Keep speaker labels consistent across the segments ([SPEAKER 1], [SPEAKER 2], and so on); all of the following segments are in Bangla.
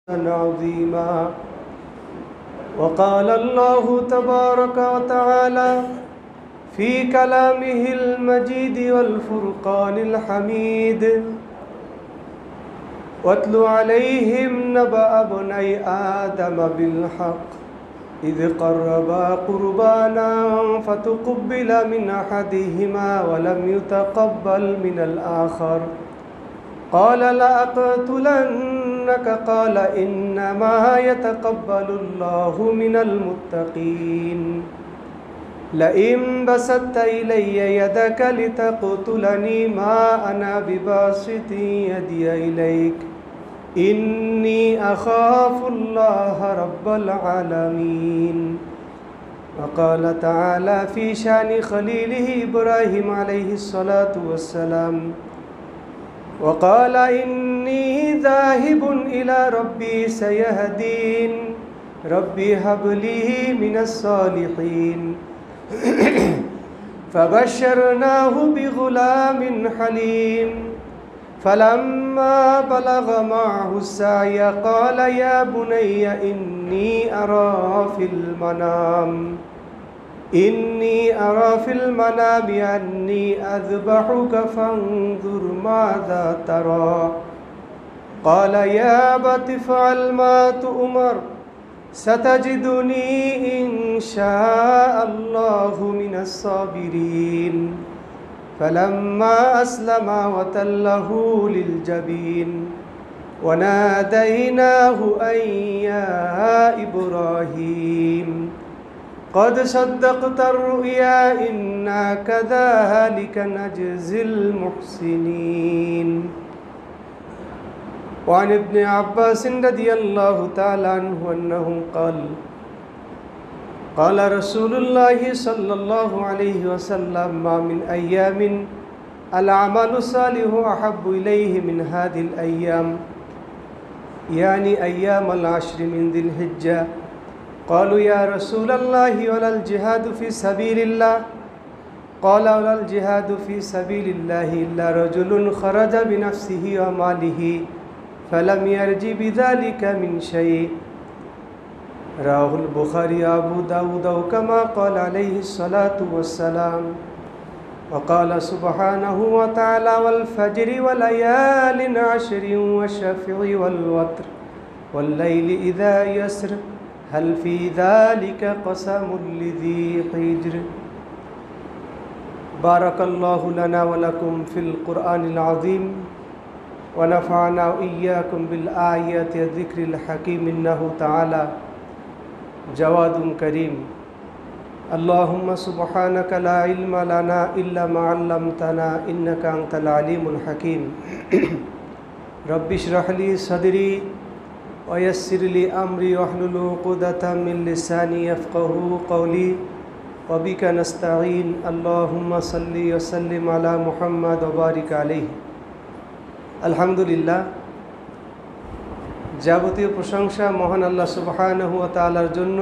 [SPEAKER 1] عظيما. وقال الله تبارك وتعالى في كلامه المجيد والفرقان الحميد: واتل عليهم نبأ ابني آدم بالحق إذ قربا قربانا فتقبل من أحدهما ولم يتقبل من الآخر قال لأقتلنك قال إنما يتقبل الله من المتقين. لئن بسطت إلي يدك لتقتلني ما أنا بباسط يدي إليك إني أخاف الله رب العالمين. وقال تعالى في شأن خليله إبراهيم عليه الصلاة والسلام: وقال إني ذاهب إلى ربي سيهدين ربي هب لي من الصالحين. فبشرناه بغلام حليم فلما بلغ معه السعي قال يا بني إني أرى في المنام أني أذبحك فانظر ماذا ترى. قال يا أبت افعل ما تؤمر ستجدني إن شاء الله من الصابرين. فلما أسلما وتله للجبين وناديناه أن يا إبراهيم قد صدقت الرؤيا إنا كذلك نجزي المحسنين. وعن ابن عباس رضي الله تعالى عنه أنه قال رسول الله صلى الله عليه وسلم: ما من أيام العمل الصالح أحب إليه من هذه الأيام، يعني أيام العشر من ذي الحجة. قالوا يا رسول الله ولا الجهاد في سبيل الله؟ قال ولا الجهاد في سبيل الله إلا رجل خرج بنفسه وماله فلم يرج بذلك من شيء. رواه البخاري أبو داود كما قال عليه الصلاة والسلام. وقال سبحانه وتعالى: والفجر وليال عشر والشفع والوتر والليل إذا يسر هل في ذلك قسم لذي حجر. بارك الله لنا ولكم في القرآن العظيم ونفعنا وإياكم بالآيات الذكر الحكيم إنه تعالى جواد كريم. اللهم سبحانك لا علم لنا إلا ما علمتنا إنك أنت العليم الحكيم. رب اشرح لي صدري ويسر لي أمري واحلل عقدة من لساني يفقهوا قولي وبك نستعين. اللهم صل وسلم على محمد وبارك عليه। আলহামদুলিল্লাহ, যাবতীয় প্রশংসা মহান আল্লাহ সুবহানাহু ওয়া তাআলার জন্য,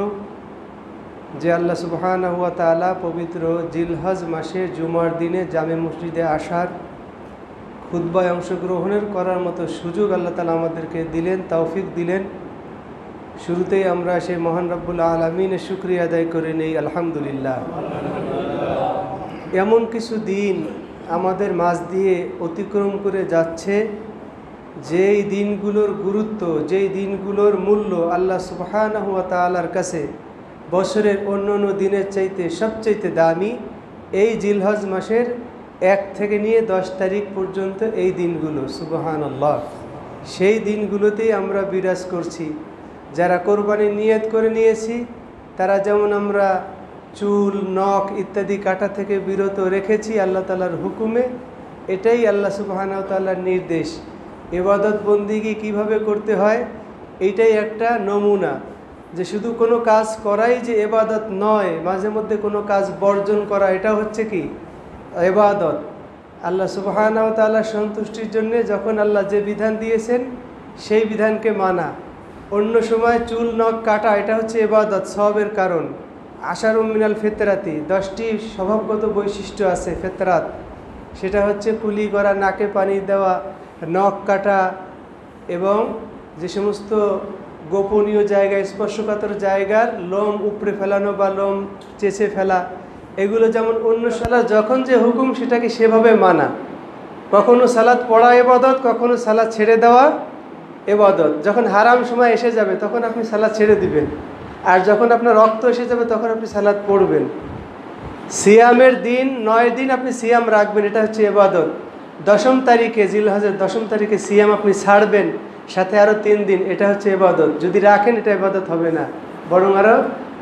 [SPEAKER 1] যে আল্লাহ সুবহানাহু ওয়া তাআলা পবিত্র জিলহজ মাসে জুমার দিনে জামে মসজিদে আসার, খুতবায় অংশগ্রহণের করার মতো সুযোগ আল্লাহ তাআলা আমাদেরকে দিলেন, তৌফিক দিলেন। শুরুতেই আমরা সেই মহান রব্বুল আলামিনের শুকরিয়া আদায় করে নেই আলহামদুলিল্লাহ। এমন কিছু দিন আমাদের মাঝ দিয়ে অতিক্রম করে যাচ্ছে যেই দিনগুলোর গুরুত্ব, যেই দিনগুলোর মূল্য আল্লাহ সুবহানাহু ওয়া তাআলার কাছে বছরের অন্যান্য দিনের চাইতে সবচাইতে দামি। এই জিলহজ মাসের 1 থেকে নিয়ে 10 তারিখ পর্যন্ত এই দিনগুলো, সুবহানাল্লাহ, সেই দিনগুলোতেই আমরা বিরাজ করছি। যারা কোরবানির নিয়ত করে নিয়েছি তারা যেমন আমরা চুল, নখ ইত্যাদি কাটা থেকে বিরত রেখেছি আল্লাহ তাআলার হুকুমে, এটাই আল্লাহ সুবহানাহু ওয়া তাআলার নির্দেশ। ইবাদত বন্দিগি কিভাবে করতে হয় এইটাই একটা নমুনা, যে শুধু কোনো কাজ করাই যে ইবাদত নয়, মাঝে মধ্যে কোনো কাজ বর্জন করা, এটা হচ্ছে কি ইবাদত। আল্লাহ সুবহানাহু ওয়া তাআলার সন্তুষ্টির জন্য যখন আল্লাহ যে বিধান দিয়েছেন সেই বিধানকে মানা। অন্য সময় চুল নখ কাটা এটা হচ্ছে ইবাদত, সওয়াবের কারণ। আশারুম মিনাল ফিতরাতি, 10টি স্বভাবগত বৈশিষ্ট্য আছে ফিতরাত, সেটা হচ্ছে কুলি করা, নাকে পানি দেওয়া, নখ কাটা এবং যে সমস্ত গোপনীয় জায়গায়, স্পর্শকাতর জায়গার লোম উপড়ে ফেলানো বা লোম চেঁচে ফেলা, এগুলো যেমন অন্য সালাত যখন যে হুকুম সেটাকে সেভাবে মানা। কখনো সালাত পড়া ইবাদত, কখনো সালাত ছেড়ে দেওয়া ইবাদত। যখন হারাম সময় এসে যাবে তখন আপনি সালাত ছেড়ে দিবেন, আর যখন আপনার রক্ত এসে যাবে তখন আপনি সালাত পড়বেন। সিয়ামের দিন 9 দিন আপনি সিয়াম রাখবেন, এটা হচ্ছে ইবাদত। 10ম তারিখে, জিলহজের 10ম তারিখে সিয়াম আপনি ছাড়বেন, সাথে আরও 3 দিন, এটা হচ্ছে ইবাদত। যদি রাখেন এটা ইবাদত হবে না, বরং আরও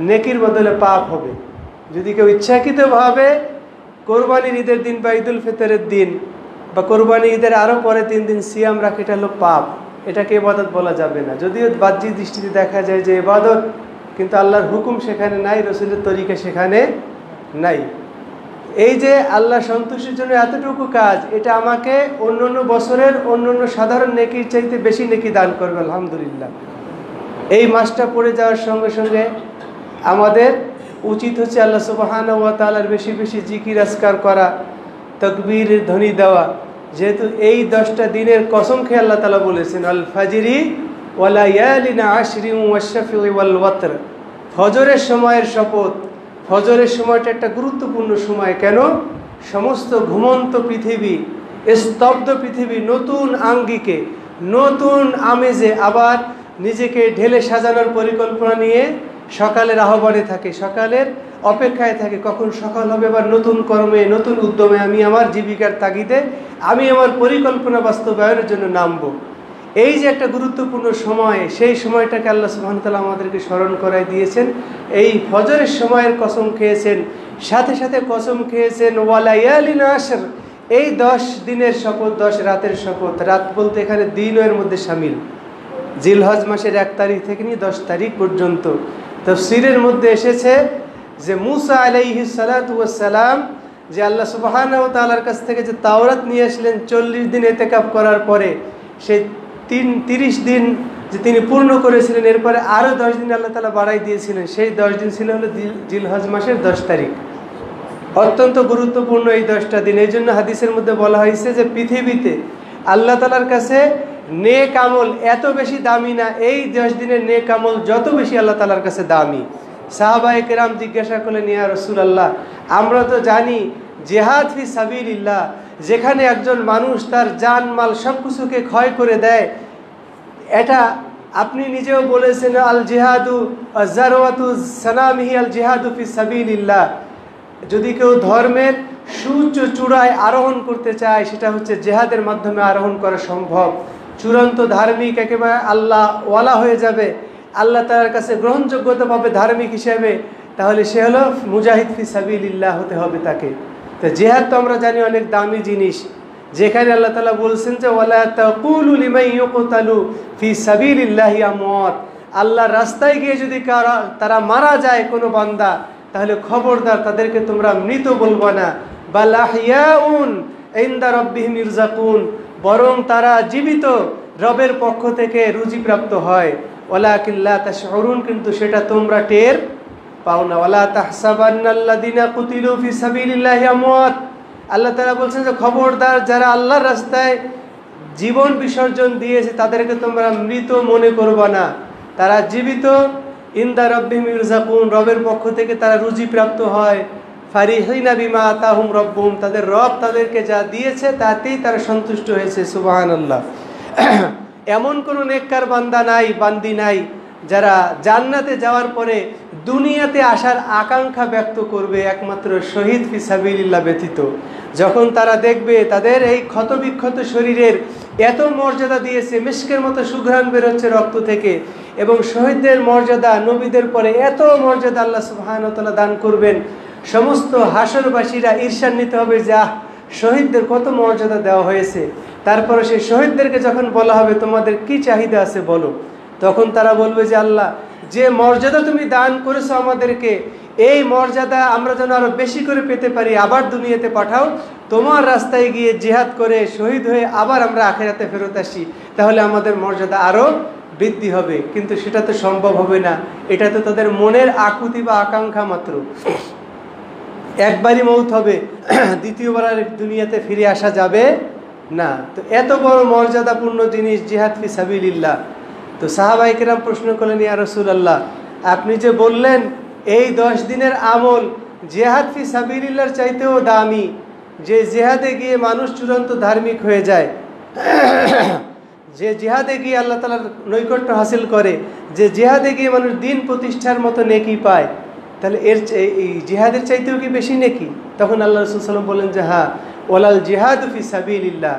[SPEAKER 1] নেকির বদলে পাপ হবে। যদি কেউ ইচ্ছাকৃতভাবে কোরবানির ঈদের দিন বা ঈদুল ফিতরের দিন বা কোরবানি ঈদের আরও পরে 3 দিন সিয়াম রাখে, এটা হলো পাপ, এটাকে ইবাদত বলা যাবে না। যদিও বাহ্যিক দৃষ্টিতে দেখা যায় যে ইবাদত, কিন্তু আল্লাহর হুকুম সেখানে নাই, রসুলের তরিকা সেখানে নাই। এই যে আল্লাহ সন্তুষ্টির জন্য এতটুকু কাজ, এটা আমাকে অন্য বছরের অন্য সাধারণ নেকির চাইতে বেশি নেকি দান করবে, আলহামদুলিল্লাহ। এই মাসটা পড়ে যাওয়ার সঙ্গে সঙ্গে আমাদের উচিত হচ্ছে আল্লাহ সুবহানাহু ওয়া তাআলার বেশি বেশি জিকির আজকার করা, তাকবীরের ধ্বনি দেওয়া। যেহেতু এই 10টা দিনের কসম খেয়ে আল্লাহ তাআলা বলেছেন, আল ফাজরি ওয়া লায়ালিন আশরিন ওয়াশ-শাফি ওয়াল ওয়াতর, ফজরের সময়ের শপথ। ফজরের সময়টা একটা গুরুত্বপূর্ণ সময়। কেন? সমস্ত ঘুমন্ত পৃথিবী, স্তব্ধ পৃথিবী নতুন আঙ্গিকে, নতুন আমেজে আবার নিজেকে ঢেলে সাজানোর পরিকল্পনা নিয়ে সকালের আহ্বানে থাকে, সকালের অপেক্ষায় থাকে, কখন সকাল হবে। আবার নতুন কর্মে, নতুন উদ্যমে আমি আমার জীবিকার তাগিদে আমি আমার পরিকল্পনা বাস্তবায়নের জন্য নামবো। এই যে একটা গুরুত্বপূর্ণ সময়, সেই সময়টাকে আল্লাহ সুবহানাহু ওয়া তাআলা আমাদেরকে স্মরণ করাই দিয়েছেন। এই ফজরের সময়ের কসম খেয়েছেন, সাথে সাথে কসম খেয়েছেন ওয়া লায়ালিন আশর, এই 10 দিনের শপথ, 10 রাতের শপথ। রাত বলতে এখানে দিনও এর মধ্যে শামিল। জিলহজ মাসের 1 তারিখ থেকে নিয়ে 10 তারিখ পর্যন্ত তাফসীরের মধ্যে এসেছে যে মুসা আলাইহিস সালাতু ওয়াস সালাম যে আল্লাহ সুবহানাহু ওয়া তাআলার কাছ থেকে যে তাওরাত নিয়ে আসলেন 40 দিন ইতিকাফ করার পরে, সেই 30 দিন যে তিনি পূর্ণ করেছিলেন, এরপরে আরও 10 দিন আল্লাহ তাআলা বাড়াই দিয়েছিলেন। সেই 10 দিন ছিল হলো জিলহজ মাসের 10 তারিখ। অত্যন্ত গুরুত্বপূর্ণ এই 10টা দিন। এই জন্য হাদিসের মধ্যে বলা হয়েছে যে পৃথিবীতে আল্লাহ তাআলার কাছে নেক আমল এত বেশি দামি না, এই 10 দিনের নেক আমল যত বেশি আল্লাহ তাআলার কাছে দামি। সাহাবায়ে কেরাম জিজ্ঞাসা করলেন, ইয়া রাসূলুল্লাহ, আমরা তো জানি জিহাদ ফি সাবিলিল্লাহ, যেখানে একজন মানুষ তার জান মাল সব কিছুকে ক্ষয় করে দেয়, এটা আপনি নিজেও বলেছেন আল জিহাদু জারওয়াতু সানামিহি আল জিহাদু ফি সাবিলিল্লাহ। যদি কেউ ধর্মের সুউচ্চ চূড়ায় আরোহণ করতে চায়, সেটা হচ্ছে জিহাদের মাধ্যমে আরোহণ করা সম্ভব। চূড়ান্ত ধার্মিক, একেবারে আল্লাহ ওয়ালা হয়ে যাবে, আল্লাহ তাআলার কাছে গ্রহণযোগ্যতা পাবে ধার্মিক হিসেবে, তাহলে সে হলো মুজাহিদ ফি সাবিলিল্লাহ হতে হবে তাকে। তো জিহাদ তো আমরা জানি অনেক দামি জিনিস, যেখানে আল্লাহ তাআলা বলছেন যে ওয়ালা তাকুলু লিমান ইউকতালু ফি সাবিলিল্লাহি আমওয়াত, আল্লাহর রাস্তায় গিয়ে যদি তারা মারা যায় কোনো বান্দা, তাহলে খবরদার তাদেরকে তোমরা মৃত বলবা না, বাল আহইয়াউন ইনদা রাব্বিহিম ইরযাকুন, বরং তারা জীবিত, রবের পক্ষ থেকে রুজিপ্রাপ্ত হয়। ওয়ালাকিন লা তাশউরুন, কিন্তু সেটা তোমরা টের পাও না। ওয়ালা তাহসাবান্নাল্লাযিনা কুতিলু ফি সাবিলিল্লাহি আমওয়াত, আল্লাহ তাআলা বলছেন যে খবরদার যারা আল্লাহর রাস্তায় জীবন বিসর্জন দিয়েছে তাদেরকে তোমরা মৃত মনে করবা না, তারা জীবিত। ইনদা রাব্বিহিম ইরযাকুন, রবের পক্ষ থেকে তারা রুজি প্রাপ্ত হয়। ফারিহিনা বিমা আতাহুম রব্বুহুম, তাদের রব তাদেরকে যা দিয়েছে তাতেই তারা সন্তুষ্ট হয়েছে। সুবহানাল্লাহ। এমন কোনো নেককার বান্দা নাই, বান্দি নাই যারা জান্নাতে যাওয়ার পরে দুনিয়াতে আসার আকাঙ্ক্ষা ব্যক্ত করবে একমাত্র শহীদ ফি সাবিলিল্লাহ ব্যতীত। যখন তারা দেখবে তাদের এই ক্ষতবিক্ষত শরীরের এত মর্যাদা দিয়েছে, মিশকের মতো সুঘ্রাণ বেরোচ্ছে রক্ত থেকে, এবং শহীদদের মর্যাদা নবীদের পরে এত মর্যাদা আল্লাহ সুবহানাহু ওয়া তাআলা দান করবেন, সমস্ত হাসরবাসীরা ঈর্ষান্বিত হবে যে আহ, শহীদদের কত মর্যাদা দেওয়া হয়েছে। তারপরে সেই শহীদদেরকে যখন বলা হবে তোমাদের কি চাহিদা আছে বলো, তখন তারা বলবে যে আল্লাহ, যে মর্যাদা তুমি দান করেছো আমাদেরকে, এই মর্যাদা আমরা যেন আরো বেশি করে পেতে পারি, আবার দুনিয়াতে পাঠাও, তোমার রাস্তায় গিয়ে জিহাদ করে শহীদ হয়ে আবার আমরা আখিরাতে ফেরত আসি, তাহলে আমাদের মর্যাদা আরো বৃদ্ধি হবে। কিন্তু সেটা তো সম্ভব হবে না, এটা তো তাদের মনের আকুতি বা আকাঙ্ক্ষা মাত্র। একবারই মৌত হবে, দ্বিতীয়বার আর দুনিয়াতে ফিরে আসা যাবে না। তো এত বড় মর্যাদাপূর্ণ জিনিস জিহাদ ফি সাবিলিল্লাহ, তো সাহাবায়ে কেরাম প্রশ্ন করলেন, ইয়া রাসূলুল্লাহ, আপনি যে বললেন এই 10 দিনের আমল জিহাদ ফি সাবিলিল্লাহর চাইতেও দামি, যে জিহাদে গিয়ে মানুষ চূড়ান্ত ধার্মিক হয়ে যায়, যে জিহাদে গিয়ে আল্লাহ তাআলার নৈকট্য হাসিল করে, যে জিহাদে গিয়ে মানুষ দিন প্রতিষ্ঠার মতো নেকি পায়, তাহলে এই জিহাদের চাইতেও কি বেশি নেকি? তখন আল্লাহ রাসূল সাল্লাল্লাহু আলাইহি ওয়াসাল্লাম বললেন যে হ্যাঁ, ওয়ালাল জিহাদু ফি সাবিলিল্লাহ,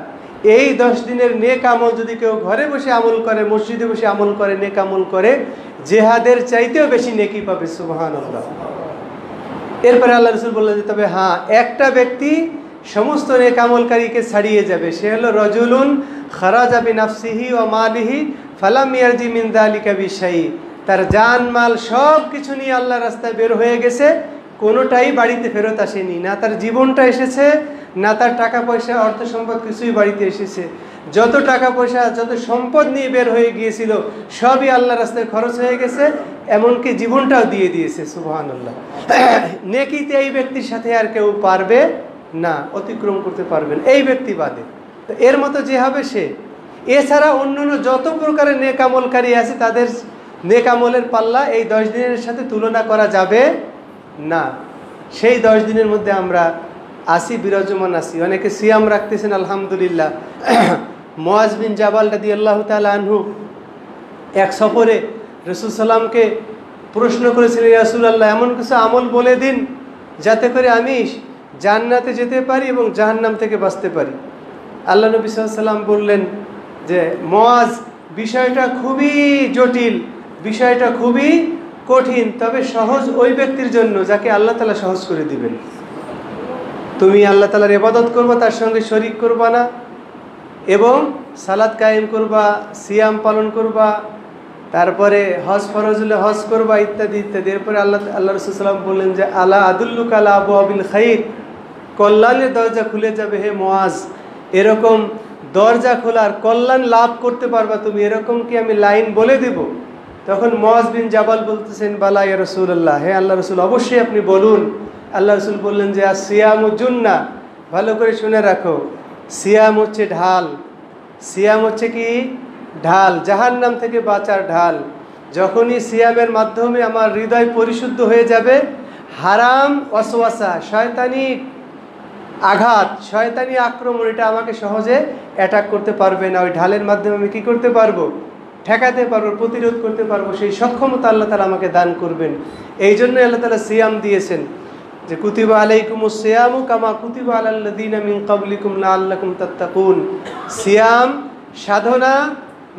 [SPEAKER 1] এই 10 দিনের নেক আমল যদি কেউ ঘরে বসে আমল করে, মসজিদে বসে আমল করে, নেক আমল করে, জিহাদের চাইতেও বেশি নেকি পাবে। সুবহানাল্লাহ। এরপরে আল্লাহ রাসূল বললেন যে তবে হ্যাঁ, একটা ব্যক্তি সমস্ত নেক আমলকারীকে ছাড়িয়ে যাবে, সে হলো রাজুলুন খারাজা বিনাফসিহি ওয়া মালিহি ফালাম ইয়ারজি মিন যালিকা বিশাই, তার জান মাল সব কিছু নিয়ে আল্লাহর রাস্তায় বের হয়ে গেছে, কোনোটাই বাড়িতে ফেরত আসেনি, না তার জীবনটা এসেছে, না তার টাকা পয়সা অর্থ সম্পদ কিছুই বাড়িতে এসেছে। যত টাকা পয়সা যত সম্পদ নিয়ে বের হয়ে গিয়েছিল সবই আল্লাহর রাস্তায় খরচ হয়ে গেছে, এমনকি জীবনটাও দিয়ে দিয়েছে। সুবহানাল্লাহ। নেকিতে এই ব্যক্তির সাথে আর কেউ পারবে না, অতিক্রম করতে পারবেন এই ব্যক্তি বাদে। তো এর মতো যে হবে সে। এছাড়া অন্যান্য যত প্রকারের নেক আমলকারী আছে তাদের নেক আমলের পাল্লা এই 10 দিনের সাথে তুলনা করা যাবে না। সেই 10 দিনের মধ্যে আমরা আসি, বিরাজমান আসি। অনেকে সিয়াম রাখতেছেন, আলহামদুলিল্লাহ। মুআজ বিন জাবাল রাদিয়াল্লাহু তাআলা আনহু এক সফরে রাসূল সাল্লামকে প্রশ্ন করেছিলেন, ইয়া রাসূলুল্লাহ, এমন কিছু আমল বলে দিন যাতে করে আমি জান্নাতে যেতে পারি এবং জাহান্নাম থেকে বাঁচতে পারি। আল্লাহ নবী সাল্লাল্লাহু আলাইহি ওয়াসাল্লাম বললেন যে মুআজ, বিষয়টা খুবই জটিল, বিষয়টা খুবই কঠিন, তবে সহজ ওই ব্যক্তির জন্য যাকে আল্লাহ তাআলা সহজ করে দিবেন। তুমি আল্লাহ তাআলার ইবাদত করবা, তার সঙ্গে শরীক করবা না, এবং সালাত কায়েম করবা, সিয়াম পালন করবা, তারপরে হজ ফরজ হলে হজ করবা, ইত্যাদি ইত্যাদি। এরপরে আল্লাহ রাসূল সাল্লাল্লাহু আলাইহি ওয়াসাল্লাম বললেন যে আলা আদুল্লুকা আলা আবওয়াবিল খাইর, কল্যাণের দরজা খুলে যাবে হে মুআজ, এরকম দরজা খোলার কল্যাণ লাভ করতে পারবা তুমি, এরকম কি আমি লাইন বলে দেব? তখন মুআজ বিন জাবাল বলতেছেন, বালা ইয়া রাসূলুল্লাহ, হে আল্লাহ রাসূল, অবশ্যই আপনি বলুন। আল্লাহ রাসূল বললেন যে সিয়ামু জুন্নাহ, ভালো করে শুনে রাখো, সিয়াম হচ্ছে ঢাল। সিয়াম হচ্ছে কি? ঢাল, জাহান্নাম থেকে বাঁচার ঢাল। যখনই সিয়ামের মাধ্যমে আমার হৃদয় পরিশুদ্ধ হয়ে যাবে, হারাম ওয়াসওয়াসা, শয়তানি আঘাত, শয়তানি আক্রমণ, এটা আমাকে সহজে অ্যাটাক করতে পারবে না। ওই ঢালের মাধ্যমে আমি কী করতে পারবো? ঠেকাতে পারবো, প্রতিরোধ করতে পারবো। সেই সক্ষমতা আল্লাহ তাআলা আমাকে দান করবেন। এই জন্যই আল্লাহ তাআলা সিয়াম দিয়েছেন, যে কুতিবা আলাইকুমুস সিয়ামু কামা কুতিবা আলাল্লাযীনা মিন ক্বাবলিকুম লাআল্লাকুম তাত্তাকুন। সিয়াম সাধনা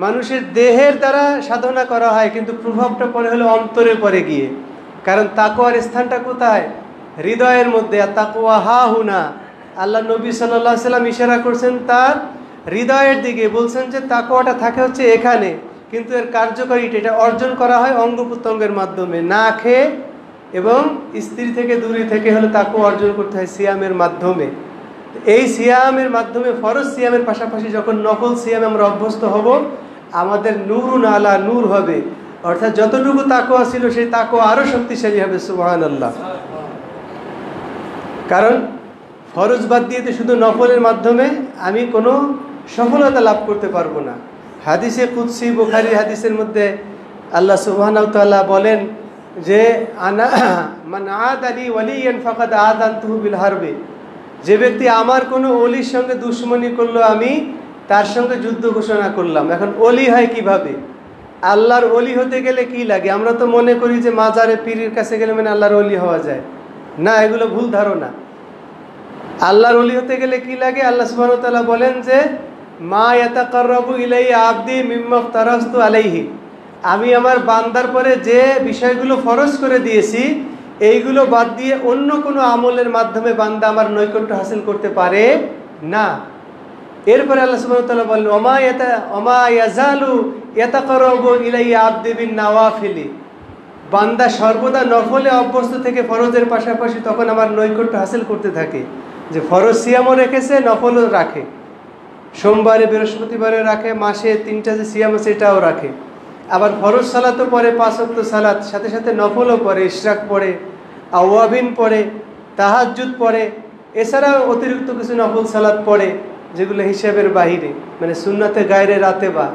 [SPEAKER 1] মানুষের দেহের দ্বারা সাধনা করা হয়, কিন্তু প্রভাবটা পড়ে হলো অন্তরে পড়ে গিয়ে। কারণ তাকওয়ার স্থানটা কোথায়? হৃদয়ের মধ্যে। আর তাকওয়া হাহুনা, আল্লাহ নবী সাল্লাল্লাহু আলাইহি ওয়াসাল্লাম ইশারা করছেন তার হৃদয়ের দিকে, বলছেন যে তাকওয়াটা থাকে হচ্ছে এখানে, কিন্তু এর কার্যকারিতা এটা অর্জন করা হয় অঙ্গ প্রত্যঙ্গের মাধ্যমে, না খেয়ে এবং স্ত্রী থেকে দূরে থেকে হলে তাকওয়া অর্জন করতে হয় সিয়ামের মাধ্যমে। এই সিয়ামের মাধ্যমে, ফরজ সিয়ামের পাশাপাশি যখন নফল সিয়ামে আমরা অভ্যস্ত হব, আমাদের নূরুন আলা নূর হবে, অর্থাৎ যতটুকু তাকওয়া ছিল সেই তাকওয়া আরও শক্তিশালী হবে। সুবহানাল্লাহ। কারণ ফরজ বাদ দিয়ে তো শুধু নফলের মাধ্যমে আমি কোনো সফলতা লাভ করতে পারবো না। হাদিসে কুদসি, বুখারী হাদিসের মধ্যে আল্লাহ সুবহানাহু ওয়া তাআলা বলেন যে আনা মান আদালি ওয়ালিয়ান ফাকাদ আযানতুহু বিল হারবি, যে ব্যক্তি আমার কোনো ওলির সঙ্গে দুশমনি করলো, আমি তার সঙ্গে যুদ্ধ ঘোষণা করলাম। এখন ওলি হয় কিভাবে? আল্লাহর ওলি হতে গেলে কি লাগে? আমরা তো মনে করি যে মাজারে পীরের কাছে গেলে মানে আল্লাহর ওলি হওয়া যায়। না, এগুলো ভুল ধারণা। আল্লাহর ওলি হতে গেলে কি লাগে? আল্লাহ সুবহানাহু ওয়া তাআলা বলেন যে মা ইয়াতাকাররাবু ইলাইয়া আবদি মিম্মা ইফতারাস্তু আলাইহি, আমি আমার বান্দার পরে যে বিষয়গুলো ফরজ করে দিয়েছি এইগুলো বাদ দিয়ে অন্য কোনো আমলের মাধ্যমে বান্দা আমার নৈকট্য হাসিল করতে পারে না। এরপরে আল্লাহ সুবহানাহু ওয়া তাআলা বলেন ওমা ইয়াজালু ইয়াতাকাররাবু ইলাইয়া আবদি বিন নাওয়াফিলি, বান্দা সর্বদা নফলে অভ্যস্ত থেকে ফরজের পাশাপাশি তখন আমার নৈকট্য হাসিল করতে থাকে। যে ফরজ সিয়ামও রেখেছে, নফলও রাখে, সোমবারে বৃহস্পতিবারে রাখে, মাসে 3টা যে সিয়াম আছে এটাও রাখে। আবার ফরজ সালাতও পড়ে, 5 ওয়াক্ত সালাত, সাথে সাথে নফলও পড়ে, ইশরাক পড়ে, আওয়াবিন পড়ে, তাহাজ্জুদ পড়ে, এছাড়াও অতিরিক্ত কিছু নফল সালাত পড়ে যেগুলো হিসাবের বাহিরে, মানে সুন্নাতে গায়রে রাতে বা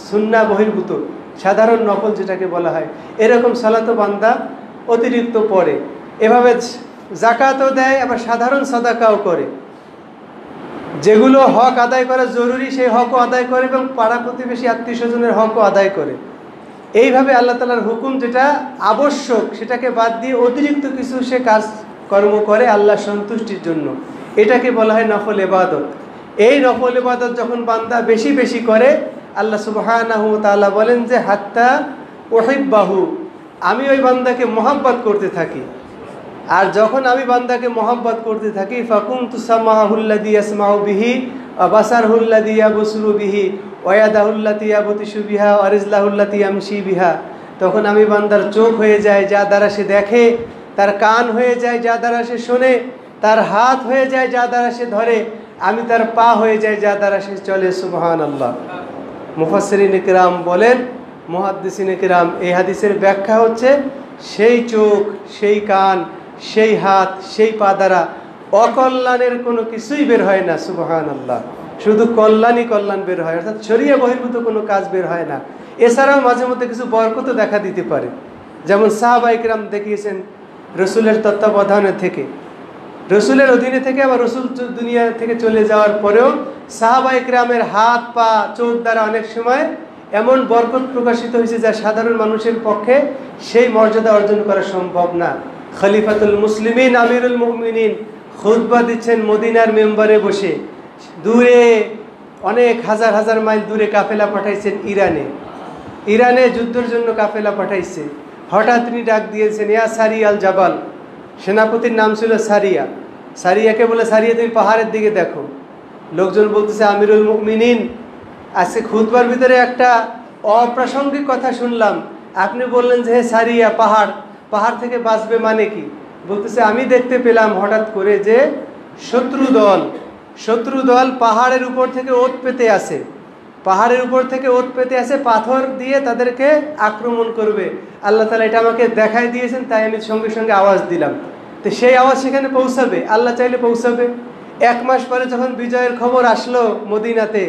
[SPEAKER 1] সুন্না বহির্ভূত, সাধারণ নফল যেটাকে বলা হয়, এরকম সালাতও বান্দা অতিরিক্ত পড়ে। এভাবে জাকাতও দেয়, আবার সাধারণ সাদাকাও করে। যেগুলো হক আদায় করা জরুরি সেই হকও আদায় করে, এবং পাড়া প্রতিবেশী আত্মীয় স্বজনের হকও আদায় করে। এইভাবে আল্লাহ তাআলার হুকুম যেটা আবশ্যক সেটাকে বাদ দিয়ে অতিরিক্ত কিছু সে কাজ কর্ম করে আল্লাহ সন্তুষ্টির জন্য, এটাকে বলা হয় নফল ইবাদত। এই নফল ইবাদত যখন বান্দা বেশি বেশি করে, আল্লাহ সুবহানাহু ওয়া তাআলা বলেন যে হাত্তা উহিব্বাহু, আমি ওই বান্দাকে মহব্বত করতে থাকি। আর যখন আমি বান্দাকে মহব্বত করতে থাকি, ফাকুনতু সামাহুল্লাযী ইয়াসমাউ বিহি ওয়া বাসারহুল্লাযী ইয়াবসুরু বিহি ওয়া ইয়াদাহুল্লাতী ইয়াবতিশু বিহা ওয়া রিজলাহুল্লাতী ইয়ামশি বিহা, তখন আমি বান্দার চোখ হয়ে যায় যা দ্বারা সে দেখে, তার কান হয়ে যায় যা দ্বারা সে শোনে, তার হাত হয়ে যায় যা দ্বারা সে ধরে, আমি তার পা হয়ে যায় যা দ্বারা সে চলে। সুবহানাল্লাহ। মুফাসসিরিন কিরাম বলেন, মুহাদ্দিসিন কিরাম, এই হাদিসের ব্যাখ্যা হচ্ছে সেই চোখ, সেই কান, সেই হাত, সেই পা দ্বারা অকল্যাণের কোনো কিছুই বের হয় না। সুবহানাল্লাহ। শুধু কল্যাণই কল্যাণ বের হয়, অর্থাৎ শরীয়ত বহির্ভূত কোনো কাজ বের হয় না। এছাড়াও মাঝে মধ্যে কিছু বরকতও দেখা দিতে পারে, যেমন সাহাবায়ে কিরাম দেখিয়েছেন রসুলের তত্ত্বাবধানে থেকে, রসুলের অধীনে থেকে, আবার রসুল দুনিয়া থেকে চলে যাওয়ার পরেও সাহাবায়ে কিরামের হাত, পা, চোখ দ্বারা অনেক সময় এমন বরকত প্রকাশিত হয়েছে যা সাধারণ মানুষের পক্ষে সেই মর্যাদা অর্জন করা সম্ভব না। খলিফাতুল মুসলিমিন আমিরুল মুমিনিন খুতবা দিচ্ছেন মদিনার মেম্বারে বসে, দূরে অনেক হাজার হাজার মাইল দূরে কাফেলা পাঠাইছেন ইরানে যুদ্ধের জন্য কাফেলা পাঠাইছে। হঠাৎ তিনি ডাক দিয়েছেন, ইয়া সারিয়া আল জাবাল, সেনাপতির নাম ছিল সারিয়া। সারিয়াকে বলে, সারিয়া তুমি পাহাড়ের দিকে দেখো। লোকজন বলতেছে, আমিরুল মুমিনিন, আজকে খুতবার ভিতরে একটা অপ্রাসঙ্গিক কথা শুনলাম, আপনি বললেন যে হে সারিয়া, পাহাড় থেকে বাঁচবে মানে কি? বলতেছে, আমি দেখতে পেলাম হঠাৎ করে যে শত্রু দল পাহাড়ের উপর থেকে ওত পেতে আসে, পাথর দিয়ে তাদেরকে আক্রমণ করবে। আল্লাহ তাআলা এটা আমাকে দেখাই দিয়েছেন, তাই আমি সঙ্গে সঙ্গে আওয়াজ দিলাম। তো সেই আওয়াজ সেখানে পৌঁছাবে, আল্লাহ চাইলে পৌঁছাবে। 1 মাস পরে যখন বিজয়ের খবর আসলো মদিনাতে,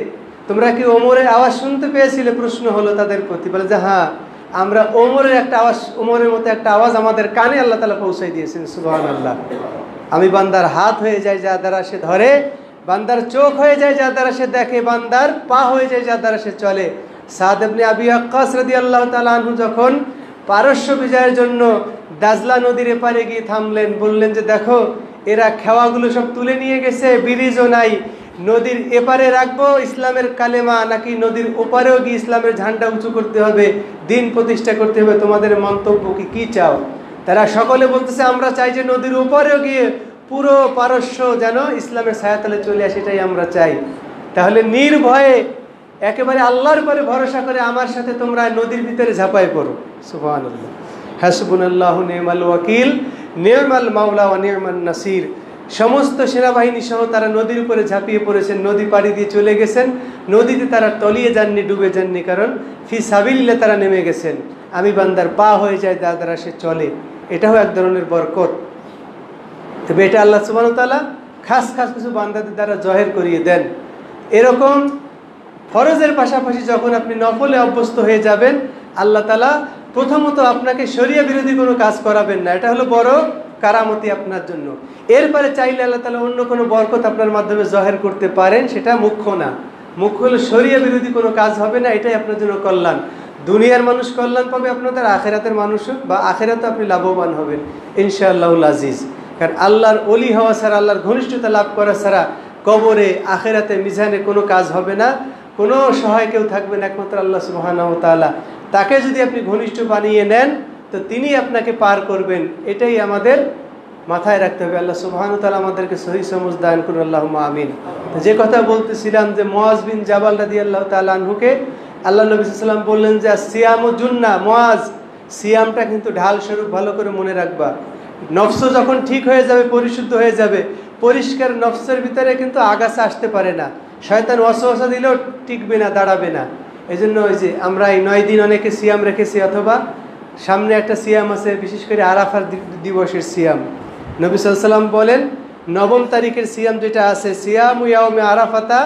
[SPEAKER 1] তোমরা কি ওমরের আওয়াজ শুনতে পেয়েছিলে? প্রশ্ন হলো তাদের প্রতি। বলে যে হ্যাঁ, আমরা ওমরের মতো একটা আওয়াজ আমাদের কানে আল্লাহ তাআলা পৌঁছাই দিয়েছেন। সুবহানাল্লাহ। আমি বান্দার হাত হয়ে যায় যা দ্বারা সে ধরে, বান্দার চোখ হয়ে যায় যা দ্বারা সে দেখে, বান্দার পা হয়ে যায় যা দ্বারা সে চলে। সাদ ইবনে আবি ওয়াক্কাস রাদিয়াল্লাহু তাআলা আনহু যখন পারস্য বিজয়ের জন্য দাজলা নদীর এপারে গিয়ে থামলেন, বললেন যে দেখো, এরা খেওয়াগুলো সব তুলে নিয়ে গেছে, ব্রিজও নাই, নদীর এপারে রাখবো ইসলামের কালেমা, নাকি নদীর ওপারেও গিয়ে ইসলামের ঝান্ডা উঁচু করতে হবে, দিন প্রতিষ্ঠা করতে হবে, তোমাদের মন্তব্য কি চাও? তারা সকলে বলতেছে, আমরা চাই যে নদীর ওপারেও গিয়ে পুরো পারস্য যেন ইসলামের ছায়াতলে চলে আসে, এটাই আমরা চাই। তাহলে নির্ভয়ে একেবারে আল্লাহর উপরে ভরসা করে আমার সাথে তোমরা নদীর ভিতরে ঝাঁপায় পড়ো। সুবহানাল্লাহ। হাসবুনাল্লাহু নি'মাল ওয়াকিল, নি'মাল মাওলা ওয়া নি'মান নাসির। সমস্ত সেনাবাহিনী সহ তারা নদীর উপরে ঝাঁপিয়ে পড়েছেন, নদী পাড়ি দিয়ে চলে গেছেন। নদীতে তারা তলিয়ে যাননি, ডুবে যাননি, কারণ ফি সাবিলিল্লাহ তারা নেমে গেছেন। আমি বান্দার পা হয়ে যায় যার দ্বারা সে চলে, এটাও এক ধরনের বরকত। তবে এটা আল্লাহ সুবহানাহু ওয়া তাআলা খাস কিছু বান্দাদের দ্বারা জহের করিয়ে দেন। এরকম ফরজের পাশাপাশি যখন আপনি নফলে অভ্যস্ত হয়ে যাবেন, আল্লাহ তাআলা প্রথমত আপনাকে শরিয়া বিরোধী কোনো কাজ করাবেন না, এটা হলো বড় কারামতি আপনার জন্য। এরপরে চাইলে আল্লাহ তাআলা অন্য কোনো বরকত আপনার মাধ্যমে জহের করতে পারেন, সেটা মুখ্য না। মুখ্য হলো শরিয়া বিরোধী কোনো কাজ হবে না, এটাই আপনার জন্য কল্যাণ। দুনিয়ার মানুষ কল্যাণ পাবে আপনাদের, আখিরাতের মানুষও, বা আখিরাতে আপনি লাভবান হবেন ইনশাআল্লাহুল আজিজ। কারণ আল্লাহর ওলি হওয়া ছাড়া, আল্লাহর ঘনিষ্ঠতা লাভ করা ছাড়া কবরে, আখিরাতে, মিজানে কোনো কাজ হবে না, কোনো সহায় কেউ থাকবে না, একমাত্র আল্লাহ সুবহানাহু ওয়া তাআলা। তাকে যদি আপনি ঘনিষ্ঠ বানিয়ে নেন তো তিনি আপনাকে পার করবেন, এটাই আমাদের মাথায় রাখতে হবে। আল্লাহ সুবহানাহু ওয়া তাআলা আমাদেরকে সহিহ সমঝ দান করুন, আল্লাহুম্মা আমিন। যে কথা বলতেছিলাম যে মুআজ বিন জাবাল রাদিয়াল্লাহু তাআলা আনহুকে আল্লাহ নবী সাল্লাল্লাহু আলাইহি ওয়াসাল্লাম বললেন যে সিয়ামু জুন্না, মুআজ সিয়ামটা কিন্তু ঢাল স্বরূপ, ভালো করে মনে রাখবা। নফস যখন ঠিক হয়ে যাবে, পরিশুদ্ধ হয়ে যাবে, পরিষ্কার নফসের ভিতরে কিন্তু আগাছা আসতে পারে না, শয়তান ওয়াসওয়াসা দিলেও টিকবে না, দাঁড়াবে না। এই জন্য ওই যে আমরা এই 9 দিন অনেকে সিয়াম রেখেছি, অথবা সামনে একটা সিয়াম আছে, বিশেষ করে আরাফার দিবসের সিয়াম। নবী সাল্লাল্লাহু আলাইহি ওয়াসাল্লাম বলেন 9 তারিখের সিয়াম যেটা আছে, সিয়ামু ইয়াউমি আরাফাতা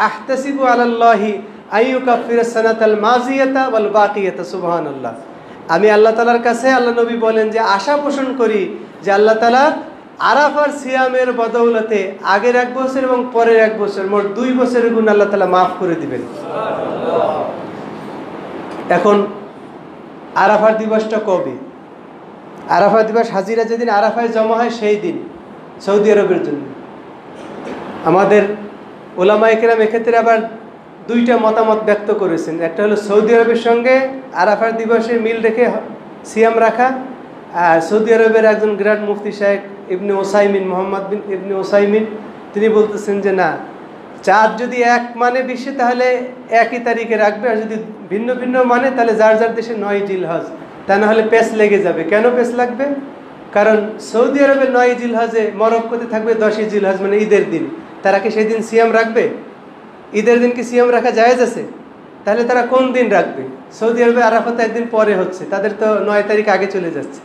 [SPEAKER 1] আহতাসিবু আলাল্লাহি আইয়ুকাফিরাস সানাতাল মাযিয়াতা ওয়াল বাকিয়াতা। সুবহানাল্লাহ। আমি আল্লাহ তাআলার কাছে, আল্লাহ নবী বলেন যে আশা পোষণ করি যে আল্লাহ তাআলা আরাফার সিয়ামের বদৌলতে আগের 1 বছর এবং পরের 1 বছর, মোট 2 বছরের গুনাহ আল্লাহ তাআলা মাফ করে দিবেন। এখন আরাফার দিবসটা কবে? আরাফা দিবস হাজিরা যেদিন আরাফায় জমা হয় সেই দিন, সৌদি আরবের জন্য। আমাদের ওলামায়ে কেরাম এক্ষেত্রে আবার 2টা মতামত ব্যক্ত করেছেন। একটা হলো সৌদি আরবের সঙ্গে আরাফার দিবসে মিল রেখে সিয়াম রাখা, আর সৌদি আরবের একজন গ্র্যান্ড মুফতি শাহেখ ইবনে ওসাইমিন, মোহাম্মদ বিন ইবনে ওসাইমিন, তিনি বলতেছেন যে না, চাঁদ যদি এক মানে বিশ্বে তাহলে একই তারিখে রাখবে, আর যদি ভিন্ন ভিন্ন মানে তাহলে যার যার দেশে 9 জিলহজ, তা না হলে পেস লেগে যাবে। কেন পেস লাগবে? কারণ সৌদি আরবের 9 জিলহজে, মরক্কোতে থাকবে 10ই জিলহজ, মানে ঈদের দিন। তারা কি সেই দিন সিয়াম রাখবে? ঈদের দিন কি সিয়াম রাখা জায়েজ আছে? তাহলে তারা কোন দিন রাখবে? সৌদি আরবে আরাফাত একদিন পরে হচ্ছে, তাদের তো 9 তারিখ আগে চলে যাচ্ছে।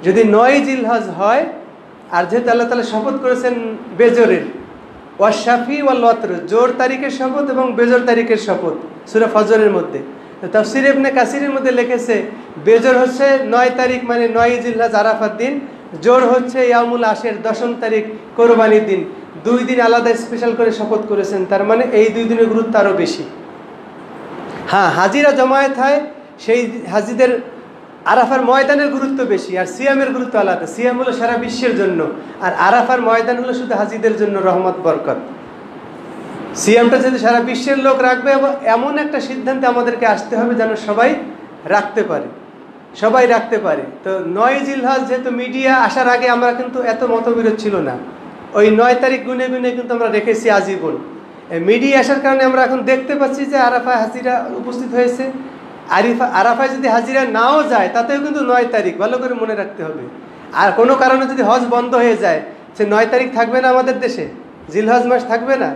[SPEAKER 1] যদি 9 জিলহজ হয়, আর যেহেতু আল্লাহ তাআলা শপথ করেছেন বেজরের, ওয়াশাফি ওয়াল ওয়াতর, জোর তারিখের শপথ এবং বেজর তারিখের শপথ সূরা ফজরের মধ্যে। তাফসীর ইবনে কাসিরের মধ্যে লিখেছে বেজর হচ্ছে 9 তারিখ মানে 9 জিলহজ আরাফাত দিন, জোর হচ্ছে ইয়ামুল আশের 10ম তারিখ কোরবানির দিন। 2 দিন আলাদা স্পেশাল করে শপথ করেছেন, তার মানে এই 2 দিনের গুরুত্ব আরও বেশি। হ্যাঁ, হাজিরা জমায়েত হয়, সেই হাজিদের আরাফার ময়দানের গুরুত্ব বেশি, আর সিয়ামের গুরুত্ব আলাদা। সিয়াম হলো সারা বিশ্বের জন্য, আর আরাফার ময়দান হলো শুধু হাজিদের জন্য রহমত বরকত। সিয়ামটা যদি সারা বিশ্বের লোক রাখবে, এমন একটা সিদ্ধান্তে আমাদেরকে আসতে হবে যেন সবাই রাখতে পারে, সবাই রাখতে পারে। তো 9 জিলহজ যেহেতু মিডিয়া আসার আগে আমরা কিন্তু এত মতবিরোধ ছিল না, ওই 9 তারিখ গুনে গুনে কিন্তু আমরা রেখেছি আজীবন। মিডিয়া আসার কারণে আমরা এখন দেখতে পাচ্ছি যে আরাফায় হাজিরা উপস্থিত হয়েছে। আরাফায় যদি হাজিরা নাও যায় তাতেও কিন্তু 9 তারিখ, ভালো করে মনে রাখতে হবে। আর কোনো কারণে যদি হজ বন্ধ হয়ে যায়, সে 9 তারিখ থাকবে না আমাদের দেশে, জিলহজ মাস থাকবে না।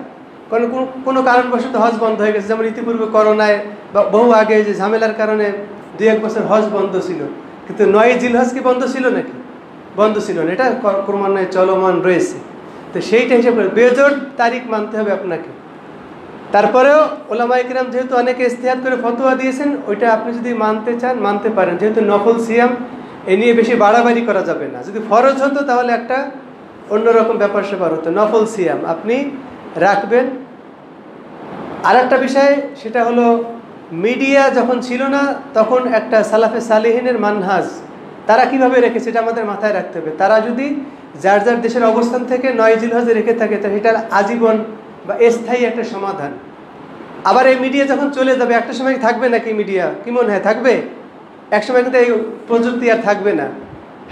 [SPEAKER 1] কোনো কারণবশত হজ বন্ধ হয়ে গেছে, যেমন ইতিপূর্বে করোনায় বা বহু আগে যে ঝামেলার কারণে 2-1 বছর হজ বন্ধ ছিল, কিন্তু 9 জিলহজ কি বন্ধ ছিল নাকি? বন্ধ ছিল না, এটা ক্রমান্বয়ে চলমান রয়েছে। তো সেইটা হিসাব করে বেজোড় তারিখ মানতে হবে আপনাকে। তারপরেও ওলামায়ে কিরাম যেহেতু অনেকে ইজতিহাদ করে ফতোয়া দিয়েছেন, ওইটা আপনি যদি মানতে চান মানতে পারেন। যেহেতু নফল সিয়াম, এ নিয়ে বেশি বাড়াবাড়ি করা যাবে না। যদি ফরজ হতো তাহলে একটা অন্যরকম ব্যাপার স্যাপার হতো। নফল সিয়াম আপনি রাখবেন। আর একটা বিষয়, সেটা হলো মিডিয়া যখন ছিল না তখন একটা সালাফে সালেহিনের মানহাজ তারা কিভাবে রেখেছে এটা আমাদের মাথায় রাখতে হবে। তারা যদি যার যার দেশের অবস্থান থেকে 9 জিলহজে রেখে থাকে, তাহলে এটার আজীবন বা স্থায়ী একটা সমাধান। আবার এই মিডিয়া যখন চলে যাবে, একটা সময় থাকবে নাকি মিডিয়া? কি মনে হয় থাকবে? একসময় কিন্তু এই প্রযুক্তি আর থাকবে না।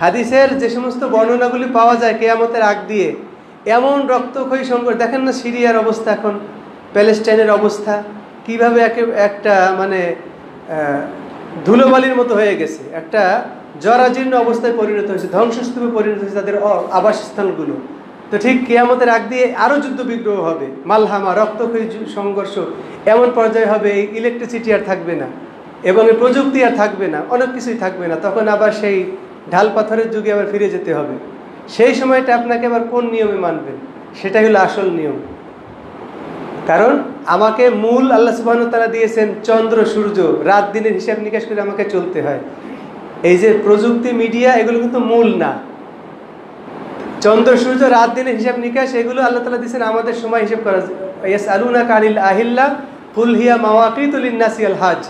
[SPEAKER 1] হাদিসের যে সমস্ত বর্ণনাগুলি পাওয়া যায় কিয়ামতের আগ দিয়ে, এমন রক্তক্ষয়ী সংকট, দেখেন না সিরিয়ার অবস্থা, এখন প্যালেস্টাইনের অবস্থা কিভাবে একটা মানে ধুলোবালির মতো হয়ে গেছে, একটা জরাজীর্ণ অবস্থায় পরিণত হয়েছে, ধ্বংসস্তূপে পরিণত হয়েছে তাদের আবাসস্থানগুলো। তো ঠিক কিয়ামতের আগ দিয়ে আরও যুদ্ধ বিগ্রহ হবে, মালহামা, রক্তক্ষয়ী সংঘর্ষ এমন পর্যায়ে হবে, এই ইলেকট্রিসিটি আর থাকবে না এবং এই প্রযুক্তি আর থাকবে না, অনেক কিছুই থাকবে না। তখন আবার সেই ঢাল পাথরের যুগে আবার ফিরে যেতে হবে। সেই সময়টা আপনাকে আবার কোন নিয়মে মানবেন, সেটাই হলো আসল নিয়ম। কারণ আমাকে মূল আল্লাহ সুবহানাহু ওয়া তাআলা দিয়েছেন চন্দ্র সূর্য, রাত দিনের হিসাব নিকাশ করে আমাকে চলতে হয়। এই যে প্রযুক্তি মিডিয়া এগুলো কিন্তু মূল না। চন্দ্র সূর্য রাত দিনের হিসাব নিকাশ এগুলো আল্লাহ তাআলা দিয়েছেন আমাদের সময় হিসাব করা। ইয়াসআলুনাকা আনিল আহিল্লা কুল হিয়া মাওয়াকিতু লিন-নাসি আল হজ।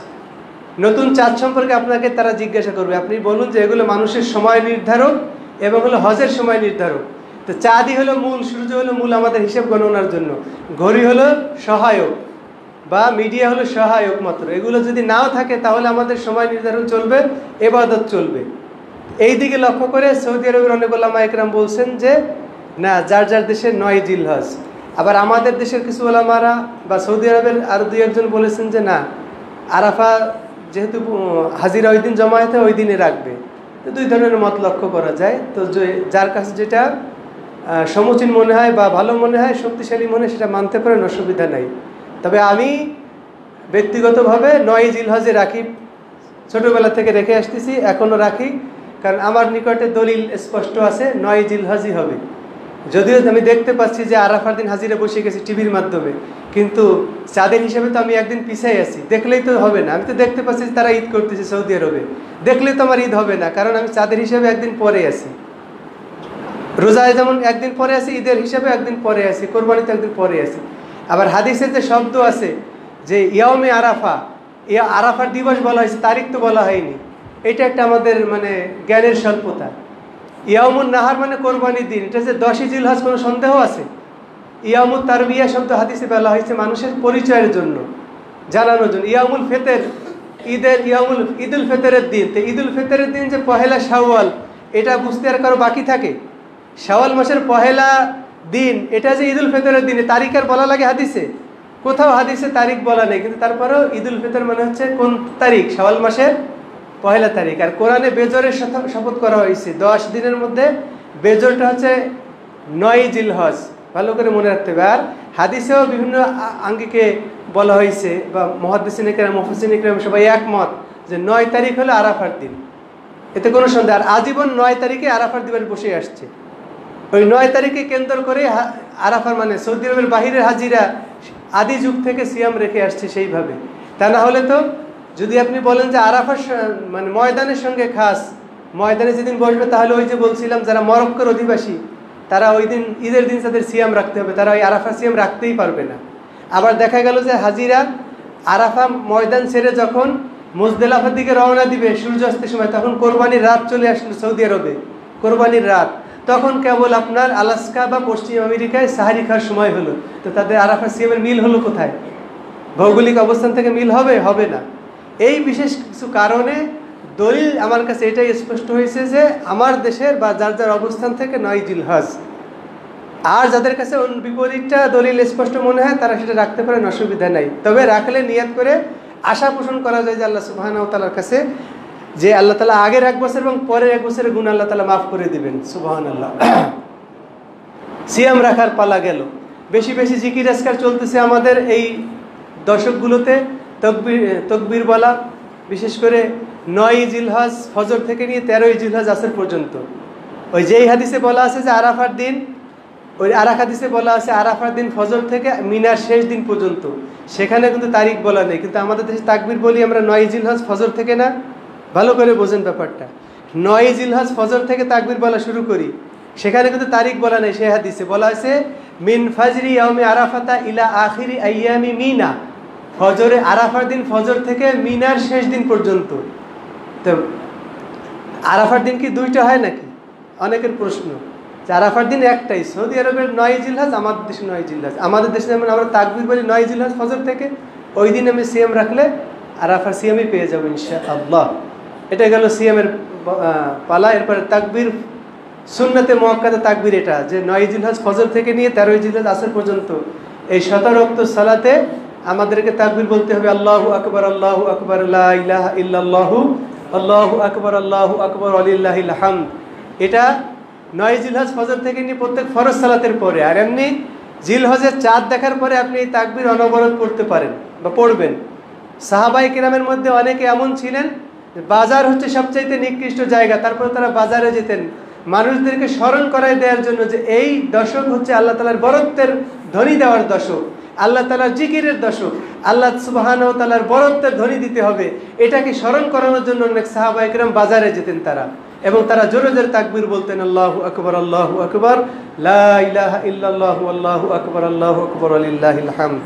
[SPEAKER 1] নতুন চাঁদ সম্পর্কে আপনাকে তারা জিজ্ঞাসা করবে, আপনি বলুন যে এগুলো মানুষের সময় নির্ধারক এবং হলো হজের সময় নির্ধারক। তো চাঁদই হলো মূল, সূর্য হলো মূল আমাদের হিসাব গণনার জন্য, ঘড়ি হলো সহায়ক বা মিডিয়া হলো সহায়ক মাত্র। এগুলো যদি নাও থাকে তাহলে আমাদের সময় নির্ধারণ চলবে, ইবাদত চলবে। এই দিকে লক্ষ্য করে সৌদি আরবের অনেক ওলামায়ে কেরাম বলছেন যে না, যার যার দেশের 9 জিলহজ। আবার আমাদের দেশের কিছু ওলামারা বা সৌদি আরবের আরও 2-1 জন বলেছেন যে না, আরাফা যেহেতু হাজিরা ওই দিন জমায়েত হয় ওই দিনে রাখবে। তো 2 ধরনের মত লক্ষ্য করা যায়। তো যার কাছে যেটা সমুচীন মনে হয় বা ভালো মনে হয়, শক্তিশালী মনে, সেটা মানতে পারেন, অসুবিধা নাই। তবে আমি ব্যক্তিগতভাবে 9 জিলহজে রাখি, ছোটোবেলা থেকে রেখে আসতেছি, এখনও রাখি। কারণ আমার নিকটে দলিল স্পষ্ট আছে 9 জিলহজই হবে। যদিও আমি দেখতে পাচ্ছি যে আরাফার দিন হাজিরা বসে গেছে টিভির মাধ্যমে, কিন্তু চাঁদের হিসেবে তো আমি একদিন পিছাই আছি। দেখলেই তো হবে না, আমি তো দেখতে পাচ্ছি যে তারা ঈদ করতেছে সৌদি আরবে, দেখলেই তো আমার ঈদ হবে না, কারণ আমি চাঁদের হিসেবে একদিন পরে আছি। রোজায় যেমন একদিন পরে আছি, ঈদের হিসাবে একদিন পরে আছি, কোরবানিতে একদিন পরে আছি। আবার হাদিসের যে শব্দ আছে যে ইয়াউমে আরাফা, আরাফার দিবস বলা হয়েছে, তারিখ তো বলা হয়নি। এটা একটা আমাদের মানে জ্ঞানের স্বল্পতা। ইয়ামুন নাহার মানে কোরবানির দিন, এটা যে 10ই জিলহজ কোনো সন্দেহ আছে? ইয়ামুল তারবিয়া শব্দ হাদিসে বলা হয়েছে মানুষের পরিচয়ের জন্য, জানানোর জন্য। ইয়ামুল ফেতের, ঈদুল ফেতরের দিন। তো ঈদুল ফেতরের দিন যে পহেলা শাওয়াল, এটা বুঝতে আর কারো বাকি থাকে? শাওয়াল মাসের পহেলা দিন, এটা যে ঈদুল ফেতরের দিনে তারিখ আর বলা লাগে হাদিসে? কোথাও হাদিসে তারিখ বলা নেই, কিন্তু তারপরেও ঈদুল ফিতর মানে হচ্ছে কোন তারিখ? শাওয়াল মাসের পহেলা তারিখ। আর কোরআনে বেজরের শপথ করা হয়েছে, 10 দিনের মধ্যে বেজরটা হচ্ছে 9ই জিলহজ, ভালো করে মনে রাখতে হবে। আর হাদিসেও বিভিন্ন আঙ্গিকে বলা হয়েছে, বা মুহাদ্দিসিন ইকরাম, মুফাসসিরিন ইকরাম সবাই একমত যে 9 তারিখ হলো আরাফার দিন, এতে কোনো সন্দেহ। আর আজীবন 9 তারিখে আরাফার দিবস বসে আসছে। ওই 9 তারিখে কেন্দ্র করে আরাফার মানে সৌদি আরবের বাহিরের হাজিরা আদি যুগ থেকে সিয়াম রেখে আসছে সেইভাবে। তা না হলে তো যদি আপনি বলেন যে আরাফার মানে ময়দানের সঙ্গে খাস, ময়দানে যেদিন বসবে, তাহলে ওই যে বলছিলাম যারা মরক্কোর অধিবাসী, তারা ওই দিন ঈদের দিন তাদের সিয়াম রাখতে হবে, তারা ওই আরাফা সিয়াম রাখতেই পারবে না। আবার দেখা গেল যে হাজিরা আরাফা ময়দান ছেড়ে যখন মুজদালিফার দিকে রওনা দিবে সূর্যাস্তের সময়, তখন কোরবানির রাত চলে আসলো সৌদি আরবে, কোরবানির রাত। তখন কেবল আপনার আলাস্কা বা পশ্চিম আমেরিকায় সাহারি খাওয়ার সময় হলো। তো তাদের আরাফা সিয়ামের মিল হলো কোথায়? ভৌগোলিক অবস্থান থেকে মিল হবে? হবে না। এই বিশেষ কিছু কারণে দলিল আমার কাছে এটাই স্পষ্ট হয়েছে যে আমার দেশের বা যার যার অবস্থান থেকে 9 জিলহজ। আর যাদের কাছে বিপরীতটা দলিল স্পষ্ট মনে হয়, তারা সেটা রাখতে পারেন, অসুবিধা নাই। তবে রাখলে নিয়ত করে আশা পোষণ করা যায় যে আল্লাহ সুবহানাহু ওয়া তাআলার কাছে, যে আল্লাহ তাআলা আগের 1 বছর এবং পরের 1 বছরের গুনাহ আল্লাহ তাআলা মাফ করে দিবেন। সুবহানাল্লাহ। সিয়াম রাখার পালা গেল। বেশি বেশি জিকির আজকার চলতেছে আমাদের এই দশকগুলোতে, তকবীর বলা, বিশেষ করে 9ই জিলহজ ফজর থেকে নিয়ে 13ই জিলহজ আসর পর্যন্ত। ওই যেই হাদিসে বলা আছে যে আরাফার দিন, ওই আরেক হাদিসে বলা আছে আরাফার দিন ফজর থেকে মিনার শেষ দিন পর্যন্ত, সেখানে কিন্তু তারিখ বলা নেই। কিন্তু আমাদের দেশে তাকবীর বলি আমরা 9ই জিলহজ ফজর থেকে না? ভালো করে বোঝেন ব্যাপারটা। 9ই জিলহজ ফজর থেকে তাকবীর বলা শুরু করি, সেখানে কিন্তু তারিখ বলা নেই। সেই হাদিসে বলা আছে মিন ফাজরি ইয়াউমি আরাফাতা ইলা আখিরি আইয়ামি মিনা, ফজরে আরাফার দিন ফজর থেকে মিনার শেষ দিন পর্যন্ত। তো আরাফার দিন কি 2টা হয় নাকি? অনেকের প্রশ্ন। আরাফার দিন একটাই। সৌদি আরবের 9ই জিলহজ, আমাদের দেশে 9ই জিলহজ। আমাদের দেশে যেমন আমরা তাকবীর বলি 9ই জিলহজ ফজর থেকে, ওই দিন আমি সিয়াম রাখলে আরাফার সিয়ামই পেয়ে যাবো ইনশাআল্লাহ। এটা গেল সিয়ামের পালা। এরপরে তাকবীর সুন্নতে মুআক্কাদা তাকবীর, এটা যে 9ই জিলহজ ফজর থেকে নিয়ে 13ই জিলহজ আসর পর্যন্ত এই 17 ওয়াক্ত সালাতে আমাদেরকে তাকবীর বলতে হবে আল্লাহু আকবার, আল্লাহু আকবার, লা ইলাহা ইল্লাল্লাহু, আল্লাহু আকবার, আল্লাহু আকবার, ওয়ালিল্লাহিল হামদ। এটা 9ই জিলহজ ফজর থেকে নিয়ে প্রত্যেক ফরজ সালাতের পরে। আর এমনি জিলহজের চাঁদ দেখার পরে আপনি এই তাকবীর অনবরত পড়তে পারেন বা পড়বেন। সাহাবায়ে কিরামের মধ্যে অনেকে এমন ছিলেন, বাজার হচ্ছে সবচাইতে নিকৃষ্ট জায়গা, তারপরে তারা বাজারে যেতেন মানুষদেরকে স্মরণ করায় দেওয়ার জন্য যে এই দশক হচ্ছে আল্লাহ তাআলার বরত্বের ধ্বনি দেওয়ার দশক, আল্লাহ তাআলার জিকিরের দশক, আল্লাহ সুবহানাহু ওয়া তাআলার বরত্বের ধ্বনি দিতে হবে। এটাকে স্মরণ করানোর জন্য অনেক সাহাবায়ে কিরাম বাজারে যেতেন তারা, এবং তারা জোরে জোরে তাকবীর বলতেন আল্লাহু আকবার, আল্লাহু আকবার, লা ইলাহা ইল্লাল্লাহু, আল্লাহু আকবার, আল্লাহু আকবার, ওয়ালিল্লাহিল হামদ।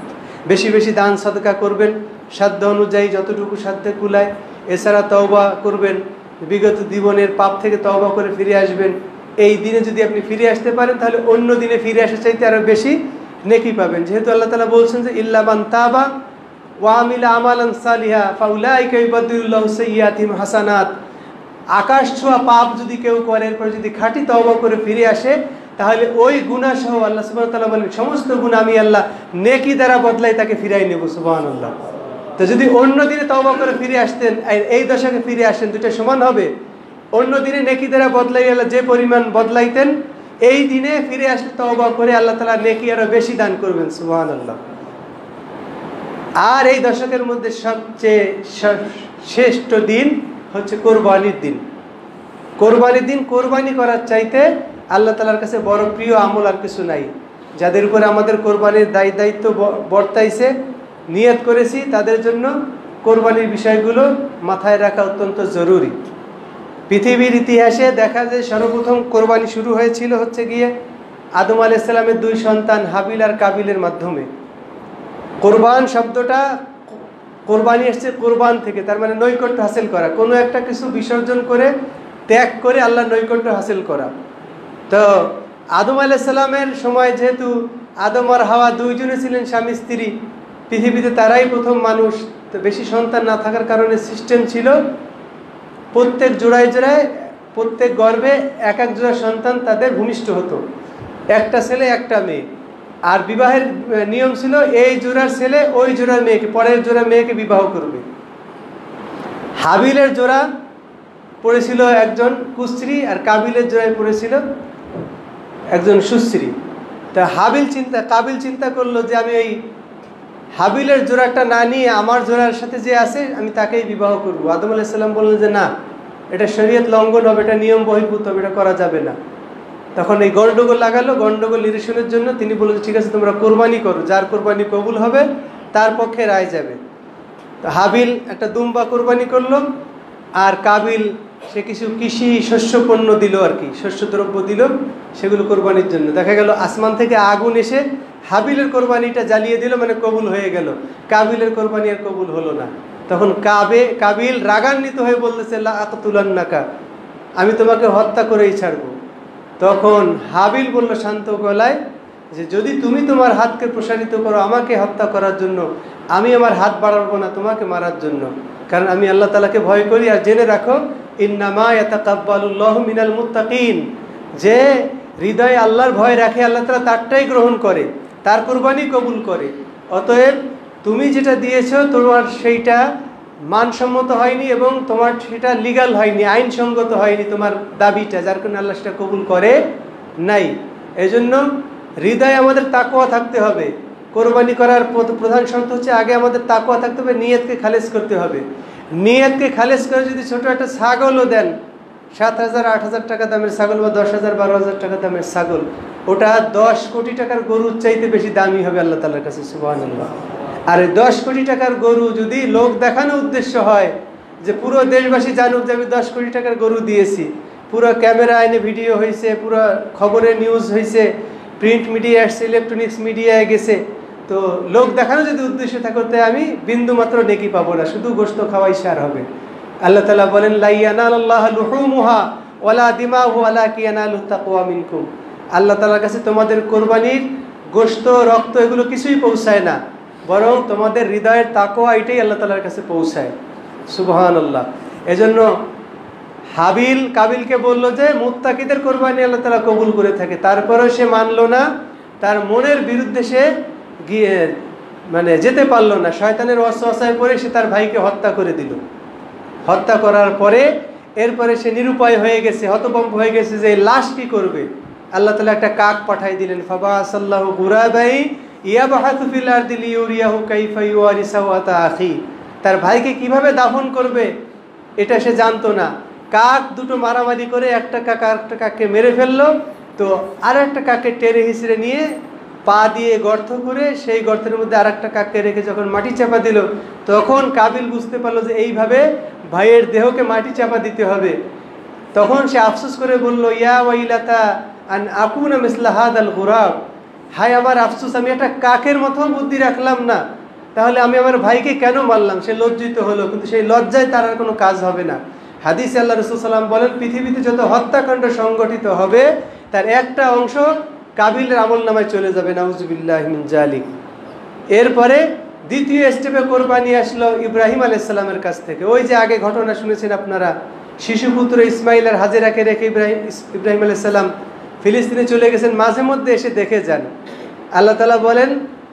[SPEAKER 1] বেশি বেশি দান সাদকা করবেন সাধ্য অনুযায়ী, যতটুকু সাধ্যে কুলায়। এছাড়া তওবা করবেন, বিগত জীবনের পাপ থেকে তওবা করে ফিরে আসবেন। এই দিনে যদি আপনি ফিরে আসতে পারেন, তাহলে অন্য দিনে ফিরে আসার চাইতে আরও বেশি নেকি পাবেন। যেহেতু আল্লাহ তাআলা বলছেন যে ইল্লা মান তাবা ওয়া আমিলা আমালান সালিহা ফাউলাইকা ইউবাদদিলুল্লাহু সাইয়্যাতিহিম হাসানাত। আকাশ ছোঁয়া পাপ যদি কেউ করে, এরপর যদি খাঁটি তওবা করে ফিরে আসে, তাহলে ওই গুনাহ সহ আল্লাহ সুবহানাহু ওয়া তাআলা বলেন সমস্ত গুনাহ আমি আল্লাহ নেকি দ্বারা বদলাই তাকে ফিরাই নেব। সুবহানাল্লাহ। তো যদি অন্য দিনে তওবা করে ফিরে আসতেন, এই দশকে ফিরে আসেন, দুটো সমান হবে। অন্য দিনে নেকি দ্বারা বদলাই আল্লাহ যে পরিমাণ বদলাইতেন, এই দিনে ফিরে আসলে তওবা করে আল্লাহ তাআলা নেকি আরো বেশি দান করবেন। সুবহানাল্লাহ। আর এই দশকের মধ্যে সবচেয়ে শ্রেষ্ঠ দিন হচ্ছে কোরবানির দিন। কোরবানির দিন কোরবানি করার চাইতে আল্লাহ তাআলার কাছে বড় প্রিয় আমল আর কিছু নাই। যাদের উপরে আমাদের কোরবানির দায়িত্ব বর্তাইছে, নিয়ত করেছি, তাদের জন্য কোরবানির বিষয়গুলো মাথায় রাখা অত্যন্ত জরুরি। পৃথিবীর ইতিহাসে দেখা যায় সর্বপ্রথম কোরবানি শুরু হয়েছিল হচ্ছে গিয়ে আদম আলাইহিস সালামের 2 সন্তান হাবিল আর কাবিলের মাধ্যমে। কোরবান শব্দটা কোরবানি এসছে কোরবান থেকে, তার মানে নৈকট্য হাসিল করা, কোনো একটা কিছু বিসর্জন করে ত্যাগ করে আল্লাহর নৈকট্য হাসিল করা। তো আদম আলাইহিস সালামের সময় যেহেতু আদম আর হাওয়া দুইজনে ছিলেন স্বামী স্ত্রী, পৃথিবীতে তারাই প্রথম মানুষ, তো বেশি সন্তান না থাকার কারণে সিস্টেম ছিল প্রত্যেক জোড়ায় জোড়ায় প্রত্যেক গর্ভে এক এক জোড়া সন্তান তাদের ভূমিষ্ঠ হতো, একটা ছেলে একটা মেয়ে। আর বিবাহের নিয়ম ছিল এই জোড়ার ছেলে ওই জোড়ার মেয়েকে, পরের জোড়ার মেয়েকে বিবাহ করবে। হাবিলের জোড়া পড়েছিল একজন কুস্ত্রী আর কাবিলের জোড়ায় পড়েছিল একজন সুস্ত্রী। তা কাবিল চিন্তা করলো যে আমি এই হাবিলের জোড়াটা না নিয়ে আমার জোড়ার সাথে যে আছে আমি তাকেই বিবাহ করব। আদম আলাইহিস সালাম বললেন যে না, এটা শরীয়ত লঙ্ঘন হবে, এটা নিয়ম বহির্ভূত হবে, এটা করা যাবে না। তখন এই গন্ডগোল লাগালো, গন্ডগোল নিরসনের জন্য তিনি বললেন ঠিক আছে তোমরা কোরবানি করো, যার কোরবানি কবুল হবে তার পক্ষে রায় যাবে। তো হাবিল একটা দুম্বা কোরবানি করলো, আর কাবিল সে কিছু কৃষি শস্য পণ্য দিল, আর কি শস্যদ্রব্য দিল, সেগুলো কোরবানির জন্য। দেখা গেল আসমান থেকে আগুন এসে হাবিলের কোরবানিটা জ্বালিয়ে দিল, মানে কবুল হয়ে গেল, কাবিলের কোরবানি আর কবুল হলো না। তখন কাবিল রাগান্বিত হয়ে বলতেছে লা আকতুলান্নাকা, আমি তোমাকে হত্যা করেই ছাড়বো। তখন হাবিল বলল শান্ত গলায় যে যদি তুমি তোমার হাতকে প্রসারিত করো আমাকে হত্যা করার জন্য, আমি আমার হাত বাড়াবো না তোমাকে মারার জন্য, কারণ আমি আল্লাহ তাআলাকে ভয় করি। আর জেনে রাখো ইন্নামা ইয়াতাকাব্বালুল্লাহু মিনাল মুত্তাকিন, যে হৃদয়ে আল্লাহর ভয় রাখে আল্লাহ তাআলা তারটাই গ্রহণ করে, তার কুরবানি কবুল করে। অতএব তুমি যেটা দিয়েছো তোমার সেইটা মানসম্মত হয়নি এবং তোমার সেটা লিগ্যাল হয়নি, আইনসঙ্গত হয়নি তোমার দাবিটা, যার কারণে আল্লাহ সেটা কবুল করে নাই। এজন্য হৃদয়ে আমাদের তাকওয়া থাকতে হবে। কোরবানি করার প্রধান শর্ত হচ্ছে আগে আমাদের তাকওয়া থাকতে হবে, নিয়তকে খালেজ করতে হবে। নিয়তকে খালেজ করে যদি ছোট একটা ছাগলও দেন, 7,000 8,000 টাকা দামের ছাগল বা 10,000 12,000 টাকা দামের ছাগল, ওটা 10 কোটি টাকার গরুর চাইতে বেশি দামি হবে আল্লাহ তাআলার কাছে, সুবহানাল্লাহ। আর 10 কোটি টাকার গরু যদি লোক দেখানো উদ্দেশ্য হয় যে পুরো দেশবাসী জানুক যে আমি 10 কোটি টাকার গরু দিয়েছি, পুরো ক্যামেরা এনে ভিডিও হয়েছে, পুরো খবরে নিউজ হয়েছে, প্রিন্ট মিডিয়া আসছে, ইলেকট্রনিক্স মিডিয়ায় গেছে, তো লোক দেখানো যদি উদ্দেশ্য থাকে আমি বিন্দু মাত্র নেকি পাবো না, শুধু গোশত খাওয়াই সার হবে। আল্লাহ তাআলা বলেন লা ইয়ানালাল্লাহু লুহুমুহা ওয়ালা দিমাউহু ওয়ালাকিন ইয়ানালুত তাকওয়া মিনকুম, আল্লাহ তাআলার কাছে তোমাদের কোরবানির গোশত রক্ত এগুলো কিছুই পৌঁছায় না, বরং তোমাদের হৃদয়ের তাকওয়া এটাই আল্লাহ তাআলার কাছে পৌঁছায়, সুবহানাল্লাহ। এজন্য হাবিল কাবিলকে বলল যে মুত্তাকিদের কোরবানি আল্লাহ তাআলা কবুল করে থাকে, তারপরেও সে মানলো না, তার মনের বিরুদ্ধে সে গিয়ে মানে যেতে পারলো না, শয়তানের ওয়াসওয়াসায় পড়ে সে তার ভাইকে হত্যা করে দিল। হত্যা করার পরে এরপরে সে নিরুপায় হয়ে গেছে, হতভম্ব হয়ে গেছে যে লাশ কি করবে। আল্লাহ তাআলা একটা কাক পাঠাই দিলেন, ফাবাসাল্লাহু গুরাবাই ইয়াবহাতু ফিল আরদি লিউরিয়াহু কাইফা ইউয়ারি সাওয়াতা আখি, তার ভাইকে কিভাবে দাফন করবে এটা সে জানতো না। কাক দুটো মারামারি করে একটা কাক আরেকটা কাককে মেরে ফেললো, তো আর একটা কাককে টেনে হিঁচড়ে নিয়ে পা দিয়ে গর্ত করে সেই গর্তের মধ্যে আর একটা কাককে রেখে যখন মাটি চাপা দিল, তখন কাবিল বুঝতে পারলো যে এইভাবে ভাইয়ের দেহকে মাটি চাপা দিতে হবে। তখন সে আফসোস করে বলল ইয়া ওয়াইলাতা আন আকুনা মিসলা হাদাল গুরাব, হায় আমার আফসোস, আমি একটা কাকের মতো বুদ্ধি রাখলাম না, তাহলে আমি আমার ভাইকে কেন মারলাম। সে লজ্জিত হলো, কিন্তু সেই লজ্জায় তার আর কোনো কাজ হবে না। হাদিসে আল্লাহ রাসূল সাল্লাল্লাহু আলাইহি ওয়াসাল্লাম বলেন পৃথিবীতে যত হত্যাকাণ্ড সংগঠিত হবে তার একটা অংশ কাবিলের আমলনামায় চলে যাবে, নাউযুবিল্লাহি মিন জালিক। এরপরে দ্বিতীয় স্টেপে কোরবানি আসলো ইব্রাহিম আলাইহিস সালামের কাছ থেকে। ওই যে আগে ঘটনা শুনেছেন আপনারা, শিশুপুত্র ইসমাইল আর হাজেরাকে রেখে ইব্রাহিম আলাইহিস সালাম ফিলিস্তিনে চলে গেছেন, মাঝে মধ্যে এসে দেখে যান। আল্লাহ তাআলা বলেন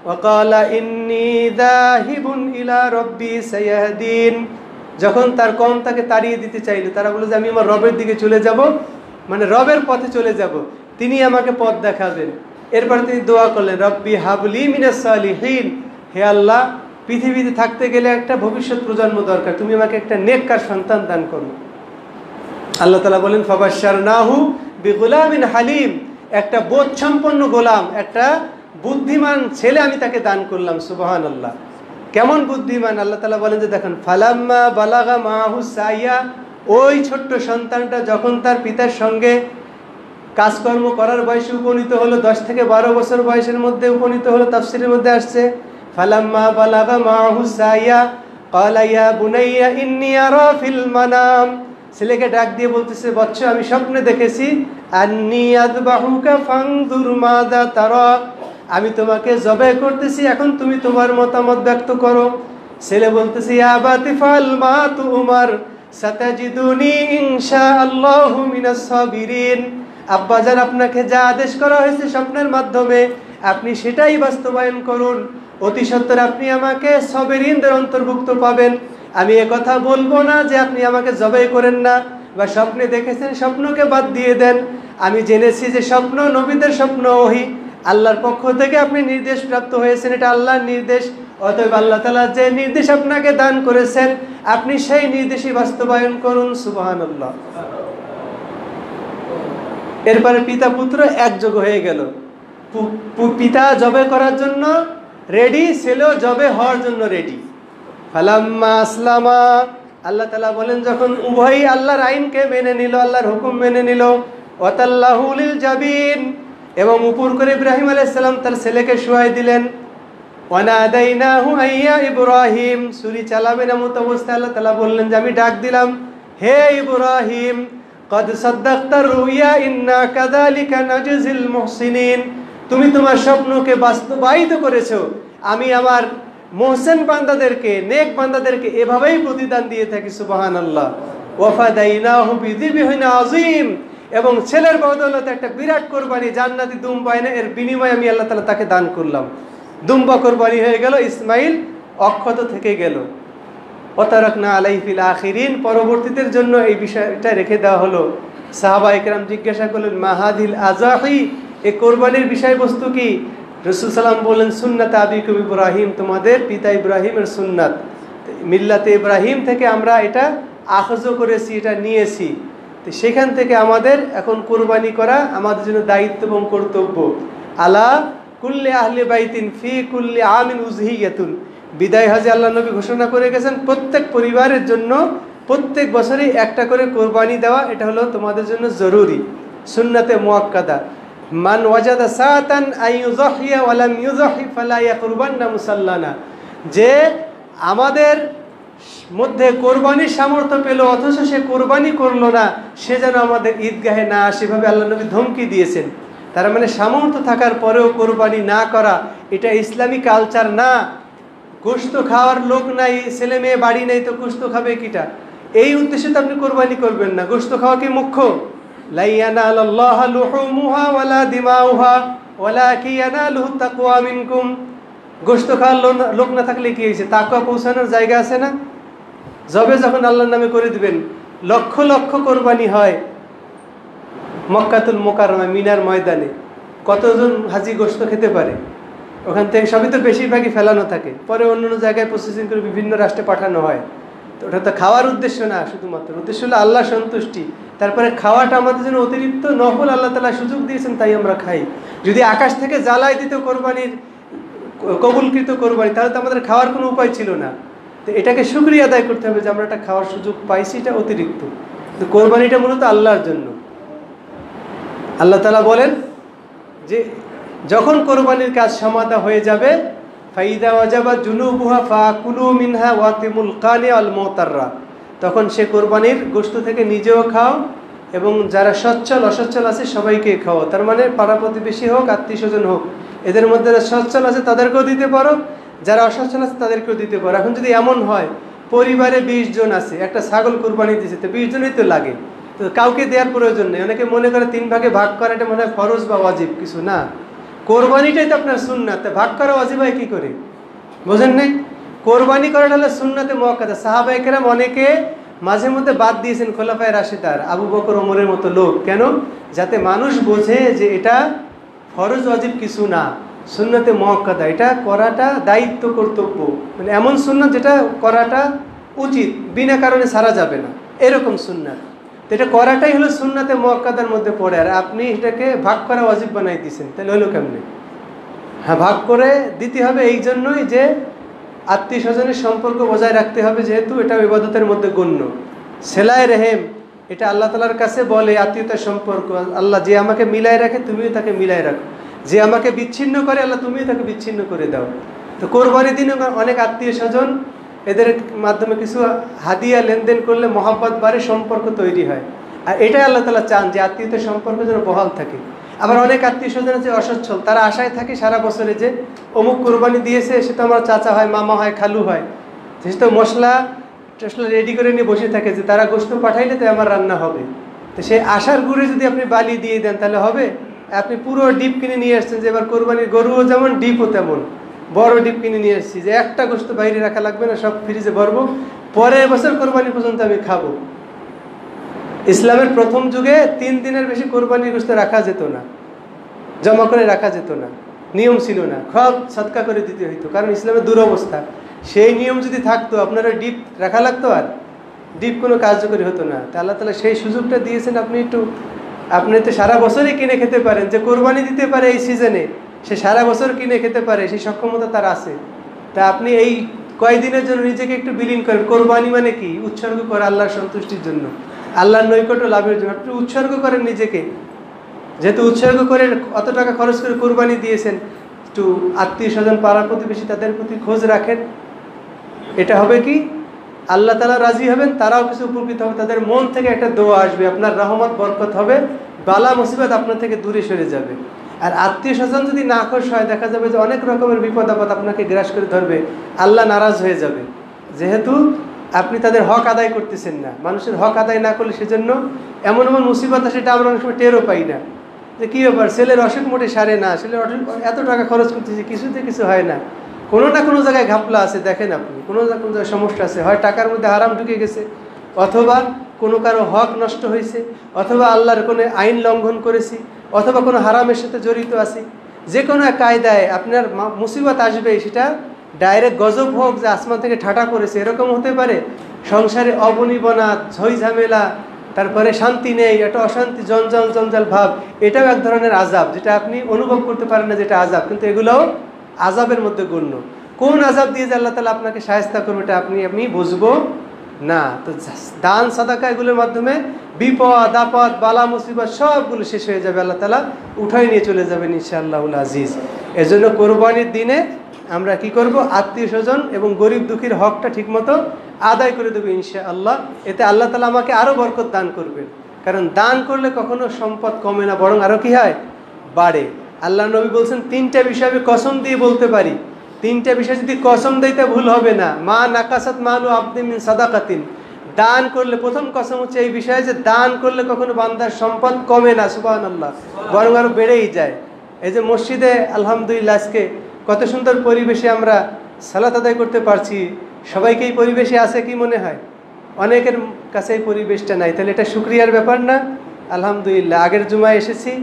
[SPEAKER 1] ওয়াকালা ইন্নী যাহিবুন ইলা রাব্বি সায়াহদিন, যখন তার কওম তাকে তাড়িয়ে দিতে চাইলো, তারা বলে যে আমি আমার রবের দিকে চলে যাব, মানে রবের পথে চলে যাব, তিনি আমাকে পথ দেখাবেন। এরপর তিনি দোয়া করলেন রব্বি হাবলি মিনাস সালিহিন, হে আল্লাহ পৃথিবীতে থাকতে গেলে একটা ভবিষ্যৎ প্রজন্ম দরকার, তুমি আমাকে একটা নেককার সন্তান দান করো। আল্লাহ তাআলা বলেন ফাবাশশারনাহু বিগুলামিন হালিম, একটা বোধসম্পন্ন গোলাম, একটা বুদ্ধিমান ছেলে আমি তাকে দান করলাম। সুবহানাল্লাহ। কেমন বুদ্ধিমান? আল্লাহ তাআলা বলেন যে দেখেন, ফালাম্মা বালাগা মাহু সাইয়া, ওই ছোট্ট সন্তানটা যখন তার পিতার সঙ্গে কাজকর্ম করার বয়সে উপনীত হলো, 10 থেকে 12 বছর বয়সের মধ্যে উপনীত হলো, তাফসীরের মধ্যে আসছে ফালাম্মা বালাগা মাহু সাইয়া ক্বালা ইয়া বুনাইয়া ইন্নী আরা ফিল মানাম, ছেলেকে ডাক দিয়ে বলতেছে, বৎস আমি স্বপ্নে দেখেছি, আন্নী আযবাহুকা ফানজুর মাযা তারা, আমি তোমাকে জবাই করতেছি, এখন তুমি তোমার মতামত ব্যক্ত করো। ছেলে বলতেছে, ইয়া আবাতি ফাল মা তুমার সাতাজিদুনি ইনশাআল্লাহু মিনাস সাবিরিন, আব্বাজান আপনাকে যা আদেশ করা হয়েছে স্বপ্নের মাধ্যমে আপনি সেটাই বাস্তবায়ন করুন, অতি সত্বর আপনি আমাকে সাবিরিনদের অন্তর্ভুক্ত পাবেন। আমি কথা বলবো না যে আপনি আমাকে জবাই করেন না, বা স্বপ্নে দেখেছেন স্বপ্নকে বাদ দিয়ে দেন। আমি জেনেছি যে স্বপ্ন নবীদের স্বপ্ন ওহী, আল্লাহর পক্ষ থেকে আপনি নির্দেশ প্রাপ্ত হয়েছেন, এটা আল্লাহর নির্দেশ। অতএব আল্লাহ তাআলা যে নির্দেশ আপনাকে দান করেছেন আপনি সেই নির্দেশই বাস্তবায়ন করুন। সুবহানাল্লাহ। এরপরে পিতা পুত্র একযোগে হয়ে গেল, পিতা জবে করার জন্য রেডি, ছেলেও জবে হওয়ার জন্য রেডি। ফালাম্মা আসলামা, আল্লাহ তাআলা বলেন যখন উভয়ই আল্লাহর আইনকে মেনে নিল, আল্লাহর হুকুম মেনে নিল, ওয়াতাল্লাহু লিল জাবিন, এবং উপর করে ইব্রাহিম আলাইহিস সালাম তার ছেলেকে শুয়াই দিলেন। ওয়ানাদাইনাহু আইয়া ইব্রাহিম, সূরা চালাবেন এমন অবস্থায় আল্লাহ তাআলা বললেন যে আমি ডাক দিলাম, হে ইব্রাহিম, কদ সাদ্দাকতা রুইয়া ইন্না কাযালিকা নাজজিল মুহসিনিন, তুমি তোমার স্বপ্নকে বাস্তবায়িত করেছো, আমি আমার মুহসিন বান্দাদেরকে, নেক বান্দাদেরকে এভাবেই প্রতিদান দিয়ে থাকি। সুবহানাল্লাহ। ওয়াফাদাইনাহু বিযিবহিন আযীম, এবং ছেলের বদৌলতে একটা বিরাট কোরবানি, জান্নাতি দুম্বা এনে এর বিনিময়ে আমি আল্লাহ তাআলা তাকে দান করলাম। দুম্বা কোরবানি হয়ে গেল, ইসমাইল অক্ষত থেকে গেল। ওয়াতারাকনা আলাইহি ফিল আখিরিন, পরবর্তীদের জন্য এই বিষয়টা রেখে দেওয়া হলো। সাহাবায়ে কেরাম জিজ্ঞাসা করলেন, মাহাদিল আযাহি, এই কোরবানির বিষয়বস্তু কি? রাসূল সাল্লাল্লাহু আলাইহি ওয়াসাল্লাম বললেন, সুন্নাত আবিকুম ইব্রাহিম, তোমাদের পিতা ইব্রাহিমের সুন্নাত, মিল্লাতে ইব্রাহিম থেকে আমরা এটা আখজ করেছি, এটা নিয়েছি। তো সেখান থেকে আমাদের এখন কোরবানি করা আমাদের জন্য দায়িত্ব এবং কর্তব্য। আলা কুল্লি আহলি বাইতিন ফি কুল্লি আমিন উযহিয়াতুন, বিদায় হজে আল্লাহ নবী ঘোষণা করে গেছেন প্রত্যেক পরিবারের জন্য প্রত্যেক বছরই একটা করে কোরবানি দেওয়া, এটা হলো তোমাদের জন্য জরুরি, সুন্নাতে মুআক্কাদা। মান ওয়াজাদা সাতান আইয়ুযহিয়া ওয়া লাম ইউযহি ফালা ইয়াকরবান্না মুসাল্লানা, যে আমাদের মধ্যে কোরবানির সামর্থ্য পেল অথচ সে কোরবানি করলো না, সে যেন আমাদের ঈদগাহে না আসে, সেভাবে আল্লাহ নবী ধমকি দিয়েছেন। তার মানে সামর্থ্য থাকার পরেও কোরবানি না করা এটা ইসলামী কালচার না। গোশত খাওয়ার লোক নাই, ছেলে মেয়ে বাড়ি নেই, তো গোশত খাবে কিটা? এই উদ্দেশ্যে তো আপনি কোরবানি করবেন না। গোশত খাওয়া কি মুখ্য? লা ইয়ানালাল্লাহু লুহুমুহা ওয়ালা দিমাউহা ওয়ালাকিন ইয়ানালুহু তাকওয়া মিনকুম। গোশত খাওয়ার লোক না থাকলে কি হয়েছে? তাকওয়া পৌঁছানোর জায়গা আছে না? জবে যখন আল্লাহর নামে করে দিবেন, লক্ষ লক্ষ কোরবানি হয় মক্কাতুল মুকাররমা মিনার ময়দানে। কতজন হাজি গোশত খেতে পারে? ওখান থেকে সবই তো বেশিরভাগই ফেলানো থাকে, পরে অন্য অন্য জায়গায় প্রসেসিং করে বিভিন্ন রাষ্ট্রে পাঠানো হয়। তো ওটা তো খাওয়ার উদ্দেশ্য না, শুধুমাত্র উদ্দেশ্য হলো আল্লাহ সন্তুষ্টি। তারপরে খাওয়াটা আমাদের জন্য অতিরিক্ত নফল, আল্লাহ তাআলা সুযোগ দিয়েছেন তাই আমরা খাই। যদি আকাশ থেকে জ্বালাই দিত কোরবানির কবুলকৃত কোরবানি, তাহলে তো আমাদের খাওয়ার কোনো উপায় ছিল না। তো এটাকে শুকরিয়া আদায় করতে হবে যে আমরা একটা খাওয়ার সুযোগ পাইছি, এটা অতিরিক্ত। তো কোরবানিটা মূলত আল্লাহর জন্য। আল্লাহ তাআলা বলেন যে যখন কোরবানির কাজ সমাধা হয়ে যাবে, ফাইদা ওয়াজাবা জুনুবুহা ফাকুলু মিনহা ওয়াতিমুল কানি আল মুতাররা, তখন সে কোরবানির গোশত থেকে নিজেও খাও এবং যারা সচ্ছল অসচ্ছল আছে সবাইকে খাও। তার মানে পাড়া প্রতিবেশী হোক, আত্মীয় স্বজন হোক, এদের মধ্যে যারা সচ্ছল আছে তাদেরকেও দিতে পারো, যারা অসচ্ছল আছে তাদেরকেও দিতে পারো। এখন যদি এমন হয় পরিবারে 20 জন আছে, একটা ছাগল কোরবানি দিয়েছে, তো 20 জনই তো লাগে, তো কাউকে দেওয়ার প্রয়োজন নেই। অনেকে মনে করে 3 ভাগে ভাগ করা এটা মনে হয় ফরজ বা ওয়াজিব, কিছু না। কোরবানিটাই তো আপনার সুন্নাত, ভাগ করা ওয়াজিব হয় কি করে? বোঝেন নাই? কোরবানি করাটা হলো সুন্নাতে মুআক্কাদা। সাহাবায়ে কেরাম অনেকে মাঝে মধ্যে বাদ দিয়েছেন খোলাফায়ে রাশিদার, আবু বকর ওমরের মতো লোক। কেন? যাতে মানুষ বোঝে যে এটা ফরজ ওয়াজিব কিছু না, সুন্নাতে মুআক্কাদা, এটা করাটা দায়িত্ব কর্তব্য, মানে এমন সুন্নাত যেটা করাটা উচিত, বিনা কারণে ছাড়া যাবে না, এরকম সুন্নাত। তো এটা করাটাই হলো সুন্নাতে মুআক্কাদার মধ্যে পড়ে, আর আপনি এটাকে ভাগ করা ওয়াজিব বানাই দিয়েছেন, তাহলে হলো কেমনে? হ্যাঁ, ভাগ করে দিতে হবে এই জন্যই যে আত্মীয় স্বজনের সম্পর্ক বজায় রাখতে হবে, যেহেতু এটা ইবাদতের মধ্যে গণ্য। সেলাই রেহেম এটা আল্লাহ তাআলার কাছে বলে আত্মীয়তার সম্পর্ক, আল্লাহ যে আমাকে মিলায় রাখে তুমিও তাকে মিলায় রাখো, যে আমাকে বিচ্ছিন্ন করে আল্লাহ তুমিও তাকে বিচ্ছিন্ন করে দাও। তো কোরবানির দিনে অনেক আত্মীয় স্বজন এদের মাধ্যমে কিছু হাদিয়া লেনদেন করলে মহব্বত বাড়ে, সম্পর্ক তৈরি হয়, আর এটাই আল্লাহ তাআলা চান যে আত্মীয়তার সম্পর্ক যেন বহাল থাকে। আবার অনেক আত্মীয় স্বজন আছে অসচ্ছল, তারা আশায় থাকে সারা বছরে যে অমুক কোরবানি দিয়েছে, সে তো আমার চাচা হয়, মামা হয়, খালু হয়, সে তো মশলা রেডি করে নিয়ে বসে থাকে যে তারা গোশত পাঠাইলে তো আমার রান্না হবে। তো সেই আশার গুড়ে যদি আপনি বালি দিয়ে দেন তাহলে হবে? আপনি পুরো ডিপ কিনে নিয়ে আসছেন যে এবার কোরবানির গরুও যেমন ডিপও তেমন, বড় ডিপ কিনে নিয়ে আসছি যে একটা গোশত বাইরে রাখা লাগবে না, সব ফ্রিজে ভরবো, পরের বছর কোরবানি পর্যন্ত আমি খাবো। ইসলামের প্রথম যুগে 3 দিনের বেশি কোরবানির গোশত রাখা যেত না, জমা করে রাখা যেত না, নিয়ম ছিল না, সব সদকা করে দিতে হইতো, কারণ ইসলামের দুরবস্থা। সেই নিয়ম যদি থাকতো আপনারা ডিপ রাখা লাগতো, আর ডিপ কোনো কার্যকরী হতো না। তা আল্লাহ তাআলা সেই সুযোগটা দিয়েছেন, আপনি তো সারা বছরই কিনে খেতে পারেন, যে কোরবানি দিতে পারে এই সিজনে সে সারা বছর কিনে খেতে পারে, সেই সক্ষমতা তার আছে। তা আপনি এই কয়েকদিনের জন্য নিজেকে একটু বিলীন করেন। কোরবানি মানে কি? উৎসর্গ করা আল্লাহর সন্তুষ্টির জন্য, আল্লাহর নৈকট্য লাভের জন্য আপনি উৎসর্গ করেন নিজেকে। যেহেতু উৎসর্গ করে অত টাকা খরচ করে কোরবানি দিয়েছেন, একটু আত্মীয় স্বজন পাড়া প্রতিবেশী তাদের প্রতি খোঁজ রাখেন। এটা হবে কি আল্লাহ তাআলা রাজি হবেন, তারাও কিছু উপকৃত হবে, তাদের মন থেকে একটা দোয়া আসবে, আপনার রহমত বরকত হবে, বালা মুসিবত আপনার থেকে দূরে সরে যাবে। আর আত্মীয় স্বজন যদি নাখোশ হয়, দেখা যাবে যে অনেক রকমের বিপদ আপদ আপনাকে গ্রাস করে ধরবে, আল্লাহ নারাজ হয়ে যাবে, যেহেতু আপনি তাদের হক আদায় করতেছেন না। মানুষের হক আদায় না করলে সেজন্য এমন এমন মুসিবত আসে, সেটা আমরা অনেক সময় টেরও পাই না, যে কী ব্যাপার, ছেলের অসুখ মোটে সারে না, ছেলের এত টাকা খরচ করতেছে, কিছুতে কিছু হয় না, কোনো না কোনো জায়গায় ঘাপলা আছে। দেখেন আপনি কোনো না কোনো জায়গায় সমস্যা আছে, হয় টাকার মধ্যে হারাম ঢুকে গেছে, অথবা কোনো কারো হক নষ্ট হয়েছে, অথবা আল্লাহর কোনো আইন লঙ্ঘন করেছি, অথবা কোনো হারামের সাথে জড়িত আছি। যে কোনো এক কায়দায় আপনার মুসিবত আসবে, সেটা ডাইরেক্ট গজব হোক যে আসমান থেকে ঠাটা করেছে, এরকম হতে পারে। সংসারে অবনিবনা, ঝই ঝামেলা, তারপরে শান্তি নেই, একটা অশান্তি, জঞ্জাল ভাব, এটাও এক ধরনের আযাব, যেটা আপনি অনুভব করতে পারেন না যেটা আযাব, কিন্তু এগুলোও আযাবের মধ্যে গণ্য। কোন আযাব দিয়ে যে আল্লাহ তাআলা আপনাকে শায়েস্তা করবে এটা আপনি বুঝবো না। তো দান সাদাকা এগুলোর মাধ্যমে বিপদ আপদ বালা মুসিবত সবগুলো শেষ হয়ে যাবে, আল্লাহ তাআলা উঠাই নিয়ে চলে যাবেন ইনশাআল্লাহুল আজিজ। এজন্য কোরবানির দিনে আমরা কি করব? আত্মীয় স্বজন এবং গরিব দুঃখীর হকটা ঠিকমতো আদায় করে দেবো ইনশাআল্লাহ। এতে আল্লাহ তাআলা আমাকে আরও বরকত দান করবেন, কারণ দান করলে কখনো সম্পদ কমে না, বরং আরও কি হয়? বাড়ে। আল্লাহ নবী বলছেন 3টা বিষয় আমি কসম দিয়ে বলতে পারি, 3টা বিষয় যদি কসম দিতে ভুল হবে না। মা নাকাসাত মালু আবদিন মিন সাদাকাতিন, দান করলে, প্রথম কসম হচ্ছে এই বিষয়ে যে দান করলে কখনো বান্দার সম্পদ কমে না, সুবহানাল্লাহ, বরং আরও বেড়েই যায়। এই যে মসজিদে আলহামদুলিল্লাহ আজকে কত সুন্দর পরিবেশে আমরা সালাত আদায় করতে পারছি, সবাইকে এই পরিবেশে আছে কি মনে হয়? অনেকের কাছে এই পরিবেশটা নাই, তাহলে এটা শুকরিয়ার ব্যাপার না? আলহামদুলিল্লাহ, আগের জুমায় এসেছি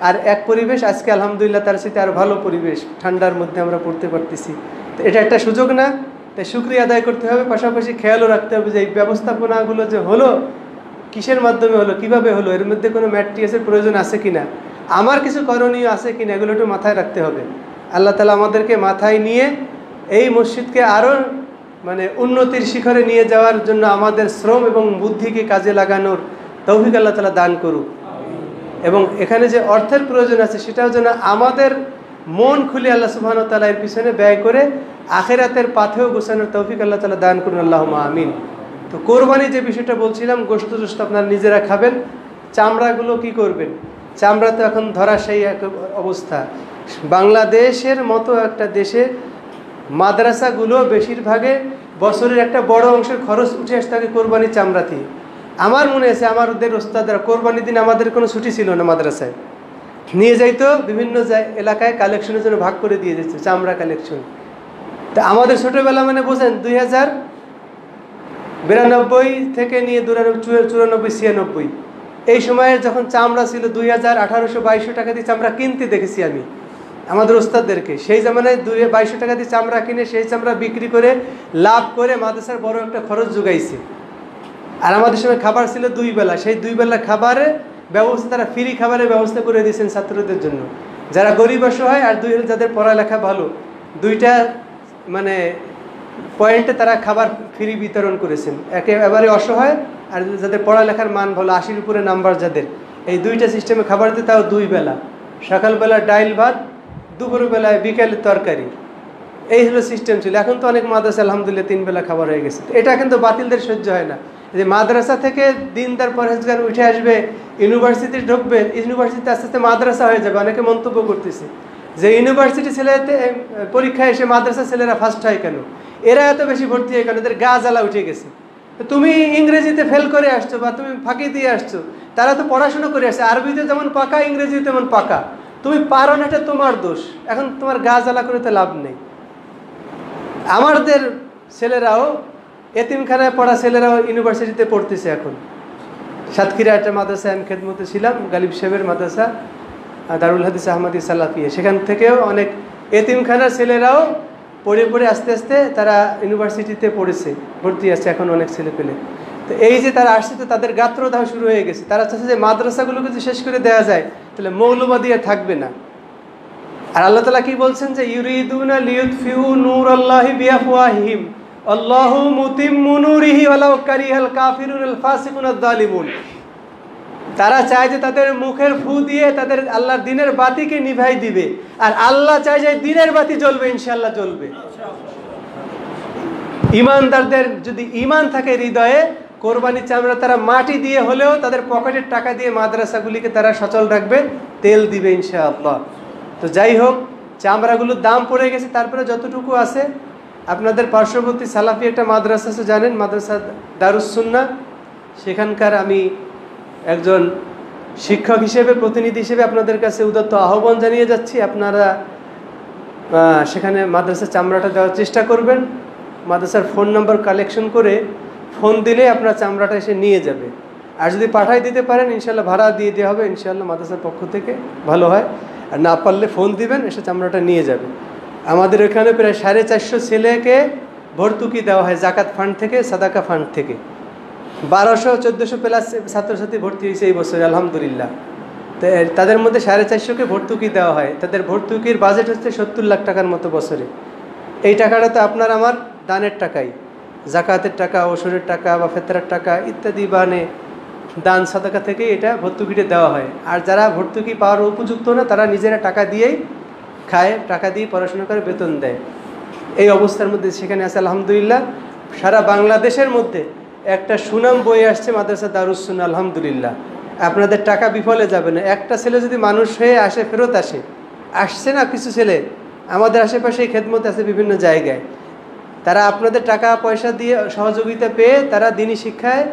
[SPEAKER 1] আর এক পরিবেশ, আজকে আলহামদুলিল্লাহ তার সাথে আরও ভালো পরিবেশ, ঠান্ডার মধ্যে আমরা পড়তে পারতেছি। তো এটা একটা সুযোগ না? তাই শুকরিয়া আদায় করতে হবে, পাশাপাশি খেয়ালও রাখতে হবে যে এই ব্যবস্থাপনাগুলো যে হলো, কিসের মাধ্যমে হলো, কিভাবে হলো, এর মধ্যে কোনো ম্যাট্রিয়াসের প্রয়োজন আছে কিনা, আমার কিছু করণীয় আছে কিনা, এগুলো একটু মাথায় রাখতে হবে। আল্লাহ তাআলা আমাদেরকে মাথায় নিয়ে এই মসজিদকে আরও উন্নতির শিখরে নিয়ে যাওয়ার জন্য আমাদের শ্রম এবং বুদ্ধিকে কাজে লাগানোর তৌফিক আল্লাহ তাআলা দান করুক। এবং এখানে যে অর্থের প্রয়োজন আছে সেটাও যেন আমাদের মন খুলে আল্লাহ সুবহানাহু ওয়া তাআলা এর পিছনে ব্যয় করে আখিরাতের পাথেও গোছানোর তৌফিক আল্লাহ তাআলা দান করুন, আল্লাহুম্মা আমিন। তো কোরবানি যে বিষয়টা বলছিলাম, গোশত আপনারা নিজেরা খাবেন, চামড়াগুলো কি করবেন? চামড়া তো এখন ধরাশায়ী এক অবস্থা। বাংলাদেশের মতো একটা দেশে মাদ্রাসাগুলো বেশিরভাগে বছরের একটা বড় অংশের খরচ উঠে আসতে থাকে কোরবানির চামড়াতে। আমার মনে আছে আমাদের ওস্তাদরা কোরবানির দিন আমাদের কোনো ছুটি ছিল না, মাদ্রাসায় নিয়ে যাইতো, বিভিন্ন এলাকায় কালেকশনের জন্য ভাগ করে দিয়ে দিচ্ছে চামড়া কালেকশন। তা আমাদের ছোটোবেলা বোঝেন 2092 থেকে নিয়ে 94-96 এই সময়ের যখন চামড়া ছিল 2000-1800-2200 টাকা দিয়ে চামড়া কিনতে দেখেছি আমি আমাদের ওস্তাদদেরকে। সেই জামানায় 2200 টাকা দিয়ে চামড়া কিনে সেই চামড়া বিক্রি করে লাভ করে মাদ্রাসার বড় একটা খরচ জোগাইছে। আর আমাদের সময় খাবার ছিল 2 বেলা, সেই 2 বেলা খাবারের ব্যবস্থা তারা ফ্রি খাবারের ব্যবস্থা করে দিয়েছেন ছাত্রদের জন্য, যারা গরিব অসহায় আর যাদের পড়ালেখা ভালো, 2টা মানে পয়েন্টে তারা খাবার ফ্রি বিতরণ করেছেন। একেবারে অসহায় আর যাদের পড়ালেখার মান ভালো, 80-র উপরে নাম্বার যাদের, এই 2টা সিস্টেমে খাবার দিতে, তাও 2 বেলা, সকালবেলা ডাইল ভাত, দুপুরবেলায় বিকেলের তরকারি, এই হলো সিস্টেম ছিল। এখন তো অনেক মাদ্রাসা আলহামদুলিল্লাহ 3 বেলা খাবার হয়ে গেছে। এটা কিন্তু বাতিলদের সহ্য হয় না যে মাদ্রাসা থেকে দিনদার পরহেজগার উঠে আসবে, ইউনিভার্সিটি ঢুকবে, ইউনিভার্সিটি আস্তে আস্তে মাদ্রাসা হয়ে যাবে। অনেকে মন্তব্য করতেছে যে ইউনিভার্সিটি ছেলেতে পরীক্ষায় এসে মাদ্রাসা ছেলেরা ফার্স্ট হয় কেন, এরা এত বেশি ভর্তি হয় কেন, এদের গা জ্বালা উঠে গেছে। তুমি ইংরেজিতে ফেল করে আসছো বা তুমি ফাঁকি দিয়ে আসছো, তারা তো পড়াশোনা করে আসছে, আরবিতে যেমন পাকা ইংরেজিতে তেমন পাকা, তুমি পারো না, এটা তোমার দোষ। এখন তোমার গা জ্বালা করে তো লাভ নেই। আমাদের ছেলেরাও, এতিমখানায় পড়া ছেলেরাও ইউনিভার্সিটিতে পড়তেছে। এখন সাতক্ষীরা একটা মাদ্রাসায় আমি খেদমতে ছিলাম, গালিব সাহেবের মাদ্রাসা, দারুল হাদিস আহমদি সালাফিয়া, সেখান থেকেও অনেক এতিমখানার ছেলেরাও পড়ে পড়ে আস্তে আস্তে তারা ইউনিভার্সিটিতে পড়েছে, ভর্তি আছে এখন অনেক ছেলে পেলে। তো এই যে তারা আসছে, তো তাদের গাত্রদাহ শুরু হয়ে গেছে। তারা চাচ্ছে যে মাদ্রাসাগুলোকে যদি শেষ করে দেওয়া যায় তাহলে মৌলবাদী আর থাকবে না। আর আল্লাহ তাআলা কি বলছেন যে ইউরিদুনা লিইউতফিউ নূরাল্লাহি বিআফওয়াহিহিম আল্লাহু মুতিম্মু নূরিহি ওয়ালাউ কারিহাল কাফিরুনাল ফাসিকুনাজ জালিমুন। তারা চায় যে তাদের মুখের ফু দিয়ে তাদের আল্লাহর দ্বীনের বাতিকে নিভাই দিবে, আর আল্লাহ চায় যে দ্বীনের বাতি জ্বলবে, ইনশাআল্লাহ জ্বলবে। ঈমানদারদের যদি ঈমান থাকে হৃদয়ে, কোরবানির চামড়া তারা মাটি দিয়ে হলেও তাদের পকেটের টাকা দিয়ে মাদ্রাসাগুলিকে তারা সচল রাখবে, তেল দিবে ইনশাআল্লাহ। তো যাই হোক, চামড়াগুলোর দাম পড়ে গেছে, তারপরে যতটুকু আছে, আপনাদের পার্শ্ববর্তী সালাফি একটা মাদ্রাসা আছে জানেন, মাদ্রাসা দারুস সুন্নাহ, সেখানকার আমি একজন শিক্ষক হিসেবে, প্রতিনিধি হিসেবে আপনাদের কাছে উদাত্ত আহ্বান জানিয়ে যাচ্ছি, আপনারা সেখানে মাদ্রাসার চামড়াটা দেওয়ার চেষ্টা করবেন। মাদ্রাসার ফোন নাম্বার কালেকশন করে ফোন দিলে আপনার চামড়াটা এসে নিয়ে যাবে। আর যদি পাঠাই দিতে পারেন ইনশাআল্লাহ ভাড়া দিয়ে দেওয়া হবে ইনশাআল্লাহ মাদ্রাসার পক্ষ থেকে, ভালো হয়। আর না পারলে ফোন দিবেন, এসে চামড়াটা নিয়ে যাবে। আমাদের এখানে প্রায় 450 ছেলেকে ভর্তুকি দেওয়া হয় জাকাত ফান্ড থেকে, সাদাকা ফান্ড থেকে। 1200-1400 প্লাস ছাত্রছাত্রী ভর্তি হয়েছে এই বছরে আলহামদুলিল্লাহ। তো তাদের মধ্যে 450কে ভর্তুকি দেওয়া হয়। তাদের ভর্তুকির বাজেট হচ্ছে 70 লাখ টাকার মতো বছরে। এই টাকাটা তো আপনার আমার দানের টাকাই, জাকাতের টাকা, ওষুধের টাকা বা ফেতরার টাকা ইত্যাদি, মানে দান সাদাকা থেকে এটা ভর্তুকিটা দেওয়া হয়। আর যারা ভর্তুকি পাওয়ার উপযুক্ত না, তারা নিজেরা টাকা দিয়েই খায়, টাকা দিয়ে পড়াশোনা করে বেতন দেয়। এই অবস্থার মধ্যে সেখানে আছে আলহামদুলিল্লাহ। সারা বাংলাদেশের মধ্যে একটা সুনাম বয়ে আসছে মাদ্রাসা দারুস সুন্নাহ আলহামদুলিল্লাহ। আপনাদের টাকা বিফলে যাবে না। একটা ছেলে যদি মানুষ হয়ে আসে, ফেরত আসছে না, কিছু ছেলে আমাদের আশেপাশে খেদমত আছে বিভিন্ন জায়গায়, তারা আপনাদের টাকা পয়সা দিয়ে সহযোগিতা পেয়ে তারা দিনী শিক্ষায়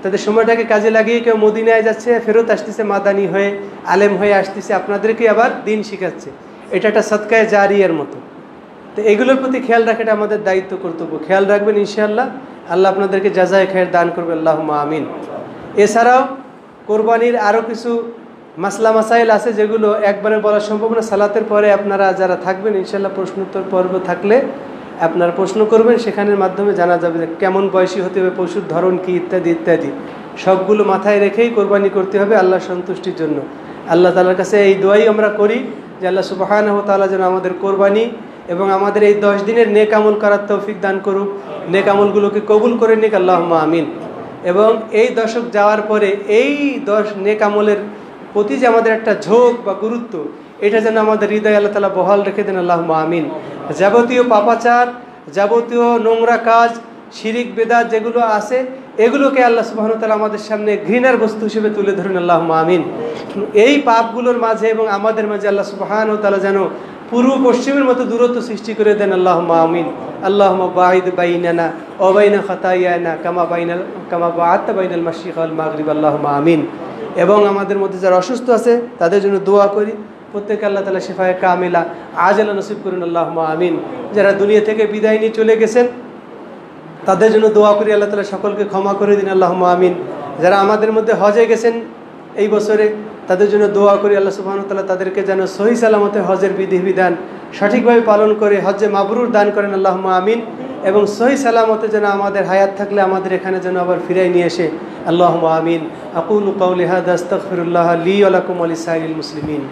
[SPEAKER 1] তাদের সময়টাকে কাজে লাগিয়ে কেউ মদিনায় যাচ্ছে, ফেরত আসতেছে, মাদানি হয়ে আলেম হয়ে আসতেছে, আপনাদেরকে আবার দিন শিখাচ্ছে। এটা একটা সদকায়ে জারিয়ার মতো। তো এগুলোর প্রতি খেয়াল রাখাটা আমাদের দায়িত্ব, কর্তব্য। খেয়াল রাখবেন ইনশাআল্লাহ, আল্লাহ আপনাদেরকে জাযায়ে খায়ের দান করবে, আল্লাহুম্মা আমিন। এছাড়াও কোরবানির আরও কিছু মাসলা মাসাইল আছে যেগুলো একবারে বলা সম্ভব না। সালাতের পরে আপনারা যারা থাকবেন ইনশাআল্লাহ প্রশ্নোত্তর পর্ব থাকলে আপনারা প্রশ্ন করবেন, সেখানের মাধ্যমে জানা যাবে যে কেমন বয়সী হতে হবে, পশুর ধরন কী ইত্যাদি ইত্যাদি। সবগুলো মাথায় রেখেই কোরবানি করতে হবে আল্লাহর সন্তুষ্টির জন্য। আল্লাহ তাআলার কাছে এই দোয়াই আমরা করি যে আল্লাহ সুবহানাহু ওয়া তাআলা যেন আমাদের কোরবানি এবং আমাদের এই 10 দিনের নেক আমল করার তৌফিক দান করুক, নেক আমলগুলোকে কবুল করে নিক, আল্লাহুম্মা আমিন। এবং এই দশক যাওয়ার পরে এই 10 নেক আমলের প্রতি যে আমাদের একটা ঝোঁক বা গুরুত্ব, এটা যেন আমাদের হৃদয়ে আল্লাহ তাআলা বহাল রেখে দেন, আল্লাহুম্মা আমিন। যাবতীয় পাপাচার, যাবতীয় নোংরা কাজ, শিরিক বেদাত যেগুলো আছে, এগুলোকে আল্লাহ সুবহানাহু ওয়া তাআলা আমাদের সামনে ঘৃণার বস্তু হিসেবে তুলে ধরেন, আল্লাহুম্মা আমিন। এই পাপগুলোর মাঝে এবং আমাদের মাঝে আল্লাহ সুবহানাহু ওয়া তাআলা যেন পূর্ব পশ্চিমের মতো দূরত্ব সৃষ্টি করে দেন, আল্লাহুম্মা আমিন। আল্লাহুম্মা বাঈদ বাইনানা ওয়া বাইনা খাতায়ানা কামা বাআদতা বাইনাল মাশরিক ওয়াল মাগরিব, আল্লাহুম্মা আমিন। এবং আমাদের মধ্যে যারা অসুস্থ আছে তাদের জন্য দোয়া করি, প্রত্যেকে আল্লাহ তাআলা শিফায়ে কামিলা আজলা নসিব করুন, আল্লাহুম্মা আমিন। যারা দুনিয়া থেকে বিদায় নিয়ে চলে গেছেন তাদের জন্য দোয়া করি, আল্লাহ তাআলা সকলকে ক্ষমা করে দিন, আল্লাহুম্মা আমিন। যারা আমাদের মধ্যে হজে গেছেন এই বছরে তাদের জন্য দোয়া করি, আল্লাহ সুবহানাহু ওয়া তাআলা তাদেরকে যেন সহি সালামতে হজের বিধিবিধান সঠিকভাবে পালন করে হজ্জে মাবরুর দান করেন, আল্লাহুম্মা আমিন। এবং সহি সালামতে যেন আমাদের হায়াত থাকলে আমাদের এখানে যেন আবার ফিরাই নিয়ে এসে। আল্লাহুম্মা আমিন। আকুলু কাওলি হাযা আস্তাগফিরুল্লাহ লি ওয়া লাকুম ওয়া লিসাইরিল মুসলিমিন।